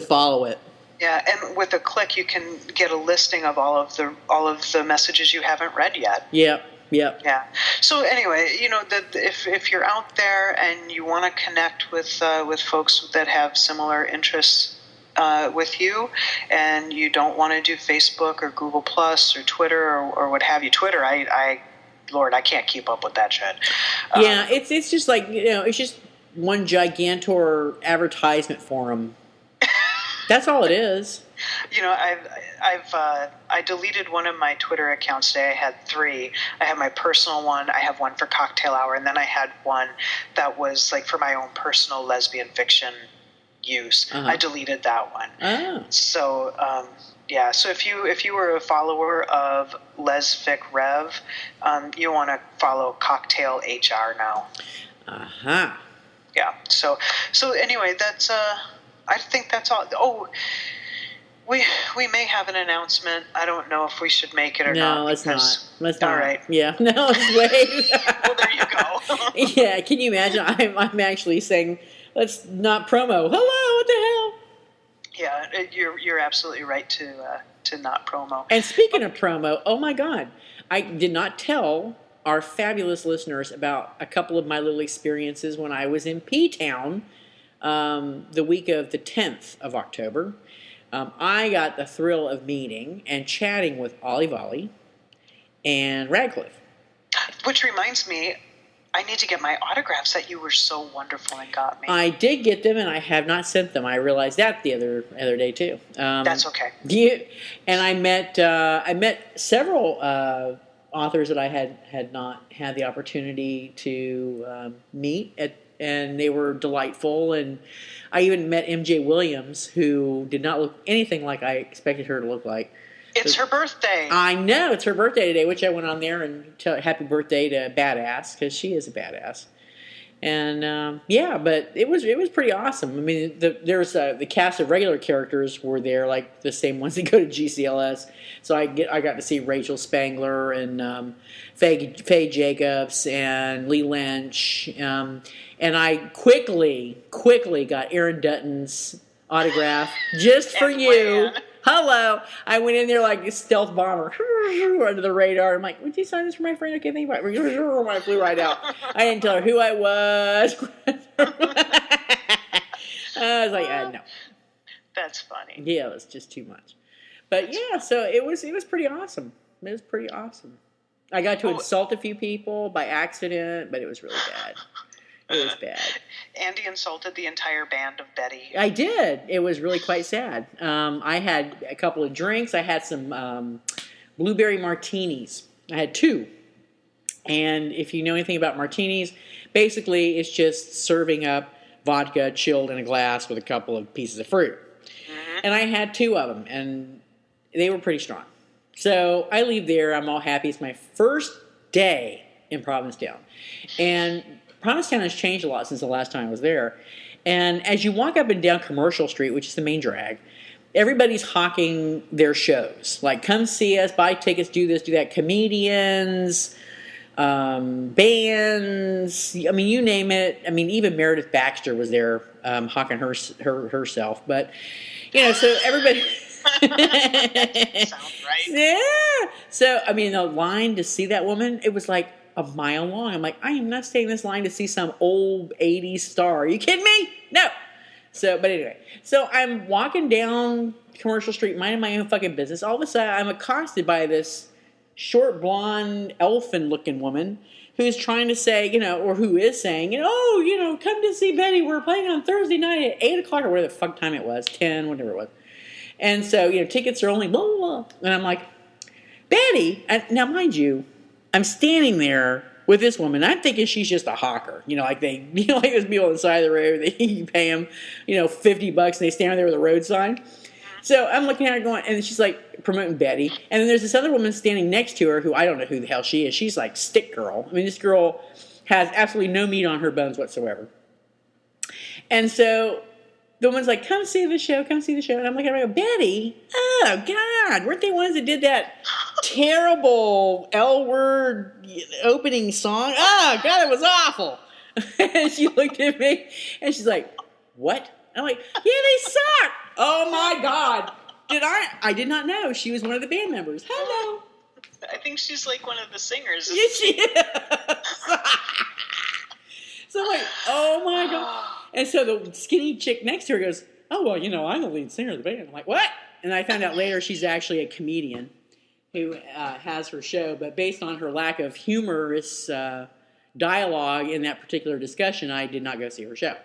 Speaker 1: follow it.
Speaker 2: Yeah, and with a click, you can get a listing of all of the messages you haven't read yet.
Speaker 1: Yep.
Speaker 2: Yeah. So anyway, if you're out there and you want to connect with folks that have similar interests with you, and you don't want to do Facebook or Google Plus or Twitter or what have you, Twitter, Lord, I can't keep up with that shit.
Speaker 1: Yeah, it's just like it's just one gigantor advertisement forum. That's all it is.
Speaker 2: I deleted one of my Twitter accounts today. I had 3. I have my personal one. I have one for Cocktail Hour, and then I had one that was like for my own personal lesbian fiction use.
Speaker 1: Uh-huh.
Speaker 2: I deleted that one.
Speaker 1: Oh.
Speaker 2: So So if you were a follower of Lesfic Rev, you want to follow Cocktail HR now.
Speaker 1: Uh-huh.
Speaker 2: Yeah. So anyway, that's I think that's all. Oh, we may have an announcement. I don't know if we should make it or not.
Speaker 1: No, let's not. Let's not.
Speaker 2: All right.
Speaker 1: Yeah. No, let's wait.
Speaker 2: Well, there you go.
Speaker 1: Yeah. Can you imagine? I'm actually saying, let's not promo. Hello. What the hell?
Speaker 2: Yeah, you're absolutely right to not promo.
Speaker 1: And speaking of promo, oh my God, I did not tell our fabulous listeners about a couple of my little experiences when I was in P-Town. The week of the 10th of October, I got the thrill of meeting and chatting with Ollie Volley and Radcliffe.
Speaker 2: Which reminds me, I need to get my autographs that you were so wonderful and got me.
Speaker 1: I did get them, and I have not sent them. I realized that the other day too.
Speaker 2: That's okay.
Speaker 1: And I met several authors that I had not had the opportunity to meet and they were delightful. And I even met MJ Williams, who did not look anything like I expected her to look like.
Speaker 2: It's her birthday.
Speaker 1: I know, it's her birthday today, which I went on there and tell happy birthday to Badass, because she is a badass. And but it was pretty awesome. I mean, there's the cast of regular characters were there, like the same ones that go to GCLS. So I got to see Rachel Spangler and Faye Jacobs and Lee Lynch, and I quickly got Aaron Dutton's autograph just for you. Hello. I went in there like a stealth bomber under the radar. I'm like, would you sign this for my friend? Okay, thank you. I flew right out. I didn't tell her who I was. I was like, no.
Speaker 2: That's funny.
Speaker 1: Yeah, it was just too much. But yeah, so it was pretty awesome. It was pretty awesome. I got to insult a few people by accident, but it was really bad. It was bad.
Speaker 2: Andy insulted the entire band of Betty.
Speaker 1: I did. It was really quite sad. I had a couple of drinks. I had some blueberry martinis. I had 2. And if you know anything about martinis, basically it's just serving up vodka chilled in a glass with a couple of pieces of fruit. Mm-hmm. And I had 2 of them, and they were pretty strong. So I leave there. I'm all happy. It's my first day in Provincetown. And Provincetown has changed a lot since the last time I was there. And as you walk up and down Commercial Street, which is the main drag, everybody's hawking their shows. Like, come see us, buy tickets, do this, do that. Comedians, bands, I mean, you name it. I mean, even Meredith Baxter was there hawking herself. But, so everybody...
Speaker 2: Sounds right.
Speaker 1: Yeah. So, I mean, the line to see that woman, it was like a mile long. I'm like, I am not staying in this line to see some old 80s star. Are you kidding me? No. So, but anyway. So I'm walking down Commercial Street, minding my own fucking business. All of a sudden, I'm accosted by this short, blonde, elfin-looking woman who's trying to say, or who is saying, come to see Betty. We're playing on Thursday night at 8 o'clock or whatever the fuck time it was, 10, whatever it was. And so, tickets are only blah, blah, blah. And I'm like, Betty, and now mind you, I'm standing there with this woman. I'm thinking she's just a hawker. Like those people on the side of the road, you pay them, $50 and they stand there with a road sign. So I'm looking at her going, and she's like promoting Betty. And then there's this other woman standing next to her who I don't know who the hell she is. She's like stick girl. I mean, this girl has absolutely no meat on her bones whatsoever. And so the woman's like, come see the show. And I'm looking at her and I go, Betty? Oh, God. Weren't they ones that did that terrible L-word opening song? Oh, God, it was awful. And she looked at me and she's like, what? I'm like, yeah, they suck. Oh, my God. I did not know she was one of the band members. Hello.
Speaker 2: I think she's like one of the singers.
Speaker 1: Yes, she is. So I'm like, oh, my God. And so the skinny chick next to her goes, oh, well, I'm the lead singer of the band. I'm like, what? And I found out later she's actually a comedian who has her show. But based on her lack of humorous dialogue in that particular discussion, I did not go see her show.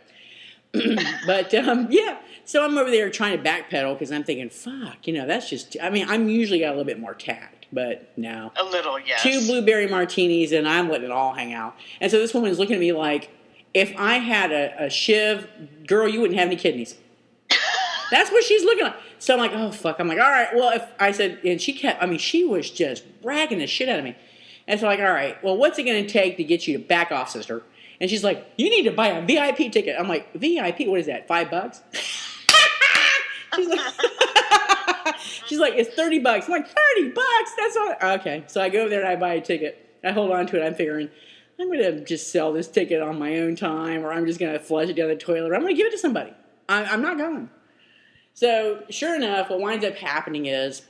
Speaker 1: But, yeah. So I'm over there trying to backpedal because I'm thinking, fuck, that's just... I mean, I'm usually got a little bit more tact, but no.
Speaker 2: A little, yes.
Speaker 1: 2 blueberry martinis, and I'm letting it all hang out. And so this woman is looking at me like, if I had a shiv, girl, you wouldn't have any kidneys. That's what she's looking like. So I'm like, oh, fuck. I'm like, all right, well, if I said, and she was just bragging the shit out of me. And so I'm like, all right, well, what's it going to take to get you to back off, sister? And she's like, you need to buy a VIP ticket. I'm like, VIP? What is that, $5? She's like, it's $30. I'm like, $30? That's all. Okay. So I go over there and I buy a ticket. I hold on to it. I'm figuring, I'm going to just sell this ticket on my own time, or I'm just going to flush it down the toilet, or I'm going to give it to somebody. I'm not going. So sure enough, what winds up happening is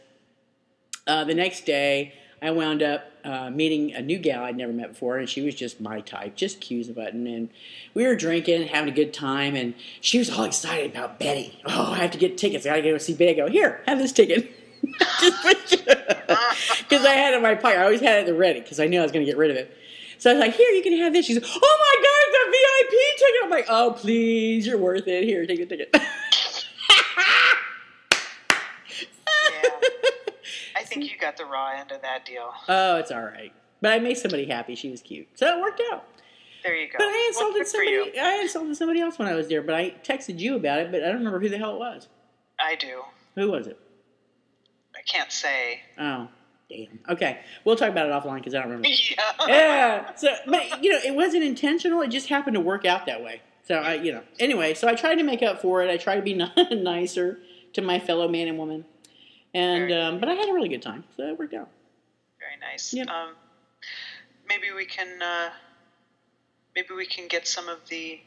Speaker 1: the next day, I wound up meeting a new gal I'd never met before, and she was just my type, just Q's a button, and we were drinking, having a good time, and she was all excited about Betty. Oh, I have to get tickets. I got to go see Betty. I go, here, have this ticket. Because I had it in my pocket. I always had it at the ready because I knew I was going to get rid of it. So I was like, here, you can have this. She's like, oh my God, it's a VIP ticket. I'm like, oh, please, you're worth it. Here, take the ticket.
Speaker 2: I think you got the raw end of that deal.
Speaker 1: Oh, it's all right. But I made somebody happy. She was cute. So it worked out.
Speaker 2: There you go.
Speaker 1: But I insulted somebody else when I was there, but I texted you about it, but I don't remember who the hell it was.
Speaker 2: I do.
Speaker 1: Who was it?
Speaker 2: I can't say.
Speaker 1: Oh. Damn. Okay. We'll talk about it offline because I don't remember.
Speaker 2: Yeah.
Speaker 1: Yeah. So, but, it wasn't intentional. It just happened to work out that way. So, anyway, so I tried to make up for it. I tried to be nicer to my fellow man and woman. And, but I had a really good time. So it worked out.
Speaker 2: Very nice.
Speaker 1: Yep.
Speaker 2: Maybe we can get some of the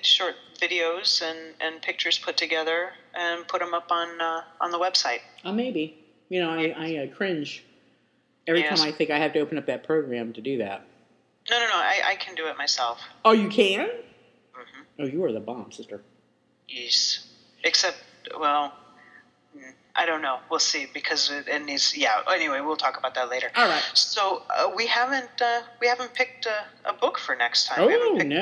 Speaker 2: short videos and pictures put together and put them up on the website.
Speaker 1: Maybe. I cringe every time I think I have to open up that program to do that.
Speaker 2: No. I can do it myself.
Speaker 1: Oh, you can?
Speaker 2: Mm-hmm.
Speaker 1: Oh, you are the bomb, sister.
Speaker 2: Yes. Except, well, I don't know. We'll see because it needs. Yeah. Anyway, we'll talk about that later.
Speaker 1: All right.
Speaker 2: So we haven't picked a book for next time.
Speaker 1: Oh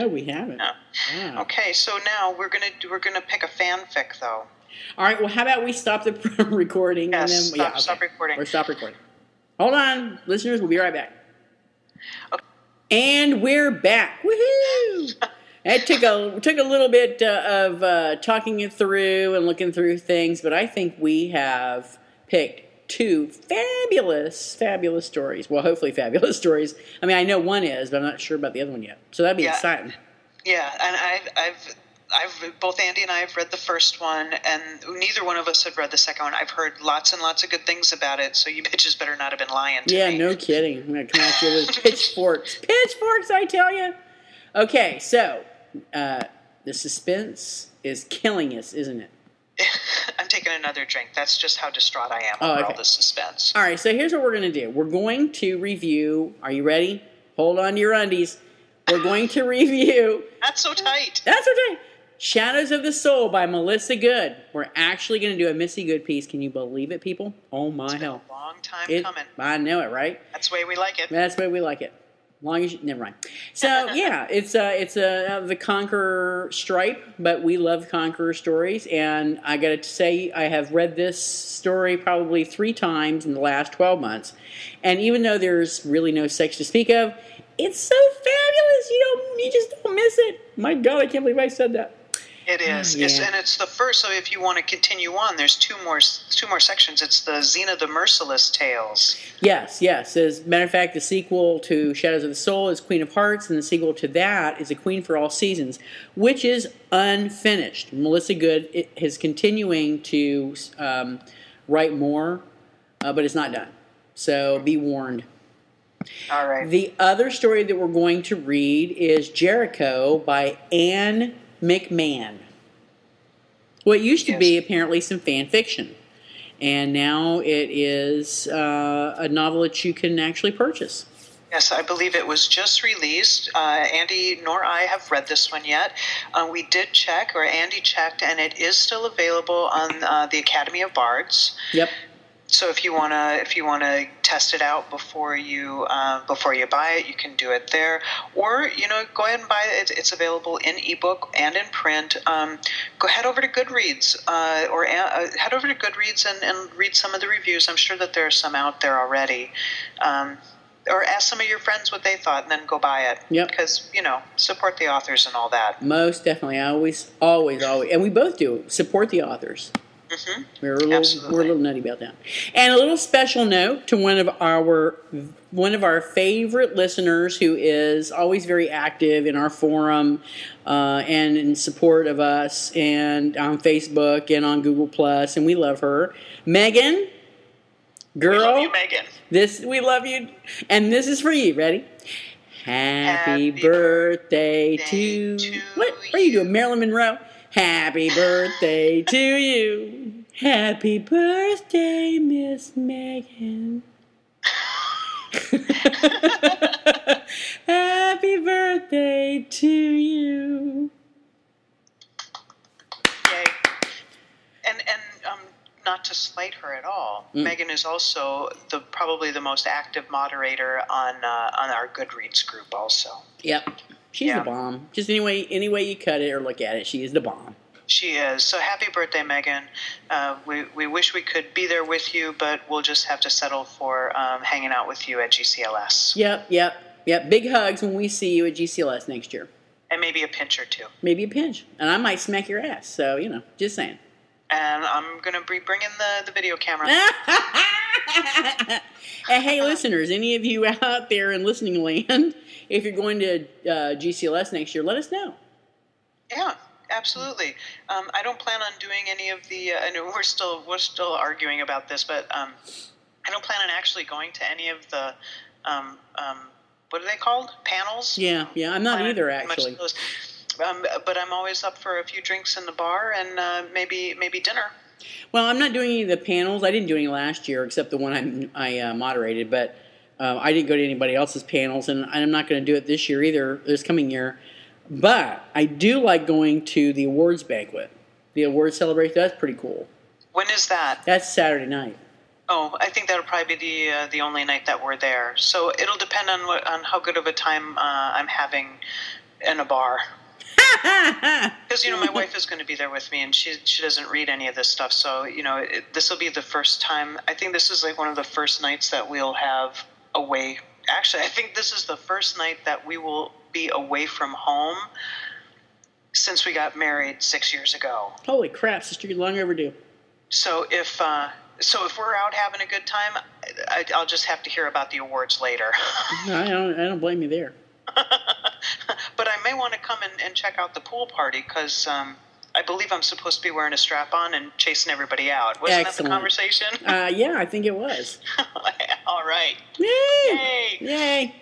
Speaker 1: we haven't.
Speaker 2: No.
Speaker 1: Ah.
Speaker 2: Okay. So now we're gonna pick a fanfic though.
Speaker 1: All right. Well, how about we stop the recording
Speaker 2: Yes,
Speaker 1: and then
Speaker 2: stop recording.
Speaker 1: Or stop recording. Hold on, listeners. We'll be right back.
Speaker 2: Okay.
Speaker 1: And we're back. Woohoo! It took a little bit of talking it through and looking through things, but I think we have picked 2 fabulous stories. Well, hopefully fabulous stories. I mean, I know one is, but I'm not sure about the other one yet. So that'd be exciting.
Speaker 2: Yeah, and I've both Andy and I have read the first one, and neither one of us have read the second one. I've heard lots and lots of good things about it, so you bitches better not have been lying to me.
Speaker 1: Yeah, no kidding. I'm going to come at you with pitchforks. Pitchforks, I tell you. Okay, so the suspense is killing us, isn't it?
Speaker 2: I'm taking another drink. That's just how distraught I am over all the suspense.
Speaker 1: All right, so here's what we're going to do. We're going to review. Are you ready? Hold on to your undies. We're going to review.
Speaker 2: That's so tight.
Speaker 1: That's so tight. Shadows of the Soul by Melissa Good. We're actually going to do a Missy Good piece. Can you believe it, people? Oh, my hell.
Speaker 2: It's been a long time coming.
Speaker 1: I know it, right?
Speaker 2: That's the way we like it.
Speaker 1: That's the way we like it. Long as never mind. So yeah, it's the Conqueror stripe, but we love Conqueror stories, and I got to say I have read this story probably 3 times in the last 12 months, and even though there's really no sex to speak of, it's so fabulous. You just don't miss it. My God, I can't believe I said that.
Speaker 2: It is, and it's the first. So if you want to continue on, there's two more sections. It's the Xena the Merciless Tales.
Speaker 1: Yes. As a matter of fact, the sequel to Shadows of the Soul is Queen of Hearts, and the sequel to that is A Queen for All Seasons, which is unfinished. Melissa Good is continuing to write more, but it's not done. So be warned.
Speaker 2: All right.
Speaker 1: The other story that we're going to read is Jericho by Anne McMahon. Well, it used to be apparently some fan fiction, and now it is a novel that you can actually purchase.
Speaker 2: Yes, I believe it was just released. Andy nor I have read this one yet. We did check, or Andy checked, and it is still available on the Academy of Bards.
Speaker 1: Yep.
Speaker 2: So if you wanna test it out before you buy it, you can do it there, or go ahead and buy it. It's available in ebook and in print. Go head over to Goodreads or head over to Goodreads and read some of the reviews. I'm sure that there are some out there already. Or ask some of your friends what they thought, and then go buy it.
Speaker 1: Yep.
Speaker 2: Because support the authors and all that.
Speaker 1: Most definitely, I always, and we both do support the authors.
Speaker 2: Mm-hmm.
Speaker 1: We're a little nutty about that. And a little special note to one of our favorite listeners who is always very active in our forum and in support of us, and on Facebook and on Google Plus, and we love her, Megan. Girl,
Speaker 2: we love you, Megan.
Speaker 1: We love you, and this is for you. Ready? Happy birthday to what? What are you doing, Marilyn Monroe? Happy birthday to you. Happy birthday, Miss Megan. Happy birthday to you.
Speaker 2: Yay. And not to slight her at all, Megan is also probably the most active moderator on our Goodreads group also.
Speaker 1: Yep. She's the bomb. Just any way you cut it or look at it, she is the bomb.
Speaker 2: She is. So happy birthday, Megan. We wish we could be there with you, but we'll just have to settle for hanging out with you at GCLS.
Speaker 1: Yep. Big hugs when we see you at GCLS next year.
Speaker 2: And maybe a pinch or two.
Speaker 1: Maybe a pinch. And I might smack your ass. So, just saying.
Speaker 2: And I'm going to be bringing the video camera.
Speaker 1: Hey, listeners, any of you out there in listening land, if you're going to GCLS next year, let us know.
Speaker 2: Yeah, absolutely. I don't plan on doing any of the. I know we're still arguing about this, but I don't plan on actually going to any of the. What are they called? Panels?
Speaker 1: Yeah, I'm not either, actually.
Speaker 2: But I'm always up for a few drinks in the bar and maybe dinner.
Speaker 1: Well, I'm not doing any of the panels. I didn't do any last year, except the one I moderated. But I didn't go to anybody else's panels, and I'm not going to do it this year either. This coming year, but I do like going to the awards banquet, the awards celebration. That's pretty cool.
Speaker 2: When is that?
Speaker 1: That's Saturday night.
Speaker 2: Oh, I think that'll probably be the only night that we're there. So it'll depend on how good of a time I'm having in a bar. Because my wife is going to be there with me, and she doesn't read any of this stuff. So this will be the first time. I think this is like one of the first nights that we'll have away. Actually, I think this is the first night that we will be away from home since we got married 6 years ago.
Speaker 1: Holy crap, sister! You're long overdue.
Speaker 2: So if we're out having a good time, I'll just have to hear about the awards later.
Speaker 1: No, I don't blame you there.
Speaker 2: But I may want to come and check out the pool party because I believe I'm supposed to be wearing a strap-on and chasing everybody out. Wasn't that the conversation?
Speaker 1: Yeah, I think it was.
Speaker 2: All right.
Speaker 1: Yay! Yay!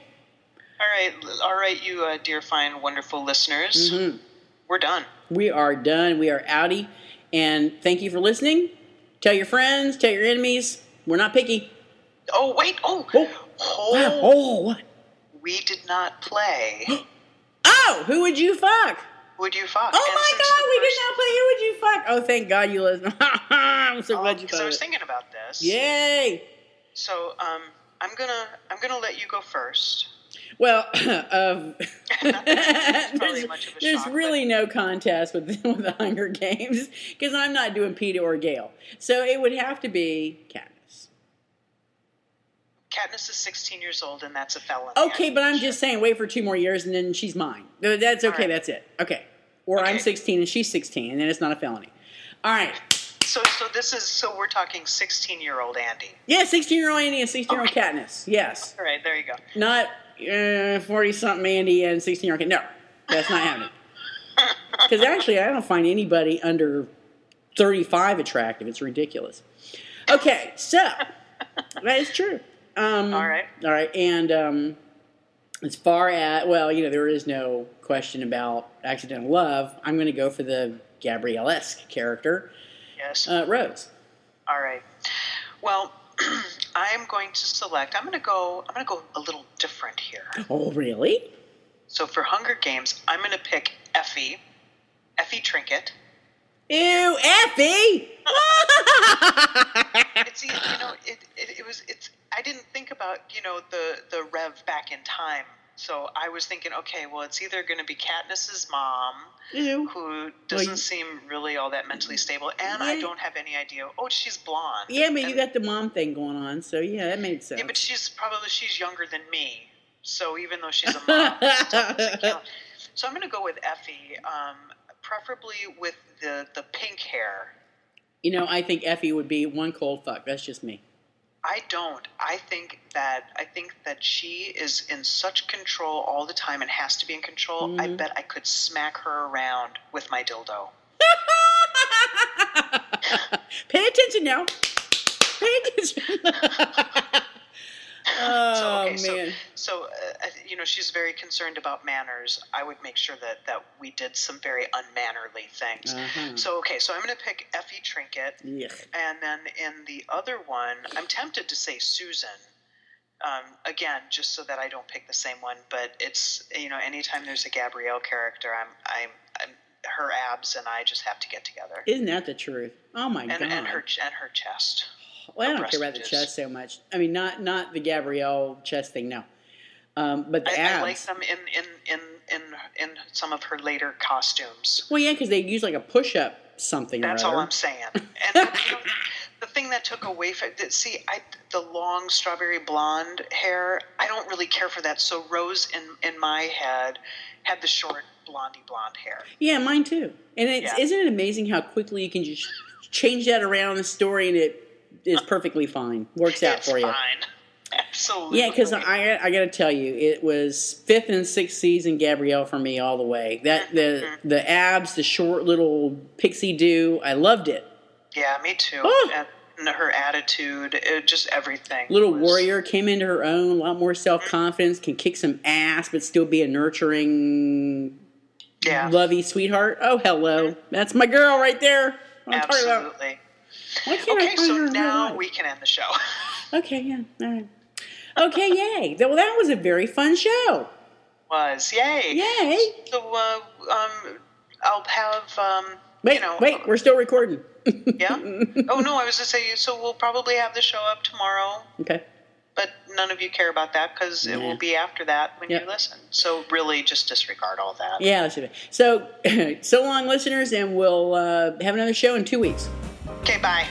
Speaker 2: All right, you dear, fine, wonderful listeners. Mm-hmm. We're done.
Speaker 1: We are done. We are outie. And thank you for listening. Tell your friends. Tell your enemies. We're not picky.
Speaker 2: Oh, wait. Oh.
Speaker 1: Wow. Oh, what?
Speaker 2: We did not play.
Speaker 1: Oh, who would you fuck?
Speaker 2: Who would you fuck?
Speaker 1: Oh my God, we did not play. Who would you fuck? Oh, thank God you listened. I'm so glad you thought.
Speaker 2: Because I was thinking about this.
Speaker 1: Yay!
Speaker 2: So, I'm gonna let you go first.
Speaker 1: Well,
Speaker 2: there's
Speaker 1: really no contest with the Hunger Games because I'm not doing Peter or Gail. So it would have to be Katniss.
Speaker 2: Katniss is 16 years old, and that's a felony.
Speaker 1: Okay, but I'm just saying, wait for 2 more years, and then she's mine. That's okay. Right. That's it. Okay. Or okay. I'm 16 and she's 16, and then it's not a felony. All right.
Speaker 2: So we're talking 16-year-old Andy.
Speaker 1: Yeah, 16-year-old Andy and 16-year-old Katniss. Yes.
Speaker 2: All right, there you go.
Speaker 1: Not 40-something Andy and 16-year-old Katniss. No, that's not happening. Because actually, I don't find anybody under 35 attractive. It's ridiculous. Okay, so that is true.
Speaker 2: All right.
Speaker 1: And as far as, there is no question about accidental love. I'm going to go for the Gabrielle-esque character.
Speaker 2: Yes.
Speaker 1: Rose.
Speaker 2: All right. Well, I'm going to go a little different here.
Speaker 1: Oh, really?
Speaker 2: So for Hunger Games, I'm going to pick Effie Trinket.
Speaker 1: Ew, Effie!
Speaker 2: It's I didn't think about, the Rev back in time. So I was thinking, okay, well, it's either going to be Katniss's mom,
Speaker 1: Ew.
Speaker 2: who doesn't seem really all that mentally stable, and I don't have any idea. Oh, she's blonde.
Speaker 1: Yeah, but you got the mom thing going on, so yeah, that made sense.
Speaker 2: Yeah, but she's younger than me, so even though she's a mom, it doesn't count. So I'm going to go with Effie, preferably with the pink hair.
Speaker 1: I think Effie would be one cold fuck. That's just me.
Speaker 2: I don't. I think that she is in such control all the time and has to be in control. Mm-hmm. I bet I could smack her around with my dildo.
Speaker 1: Pay attention now. Pay attention. Oh, man.
Speaker 2: So, she's very concerned about manners. I would make sure that we did some very unmannerly things. Uh-huh. So I'm going to pick Effie Trinket.
Speaker 1: Yeah.
Speaker 2: And then in the other one, I'm tempted to say Susan. Again, just so that I don't pick the same one. But it's, anytime there's a Gabrielle character, I'm her abs and I just have to get together.
Speaker 1: Isn't that the truth? Oh, my God.
Speaker 2: And her chest.
Speaker 1: Well, I don't care about the chest so much. I mean, not the Gabrielle chest thing, no. But the abs.
Speaker 2: I like them in some of her later costumes.
Speaker 1: Well, yeah, because they use like a push-up something.
Speaker 2: That's all I'm saying. And the thing that took away from the long strawberry blonde hair, I don't really care for that. So Rose in my head had the short blondie blonde hair.
Speaker 1: Yeah, mine too. And isn't it amazing how quickly you can just change that around in the story and it is perfectly fine. Works out for you.
Speaker 2: It's fine. Absolutely.
Speaker 1: Yeah, because I got to tell you, it was 5th and 6th season Gabrielle for me all the way. That the abs, the short little pixie do, I loved it.
Speaker 2: Yeah, me too.
Speaker 1: Oh.
Speaker 2: And her attitude, just everything.
Speaker 1: Little warrior came into her own, a lot more self-confidence, can kick some ass, but still be a nurturing, lovey sweetheart. Oh, hello. That's my girl right there.
Speaker 2: Absolutely.
Speaker 1: Why can't I find
Speaker 2: so
Speaker 1: her in real
Speaker 2: now
Speaker 1: life?
Speaker 2: we can end the show.
Speaker 1: Okay, yeah, all right. Okay, yay. Well, that was a very fun show.
Speaker 2: Yay.
Speaker 1: Yay.
Speaker 2: So, I'll have,
Speaker 1: Wait, we're still recording.
Speaker 2: Yeah? Oh, no, I was going to say, so we'll probably have the show up tomorrow.
Speaker 1: Okay.
Speaker 2: But none of you care about that because it will be after that when you listen. So really just disregard all that.
Speaker 1: Yeah, that's it. So long, listeners, and we'll have another show in 2 weeks.
Speaker 2: Okay, bye.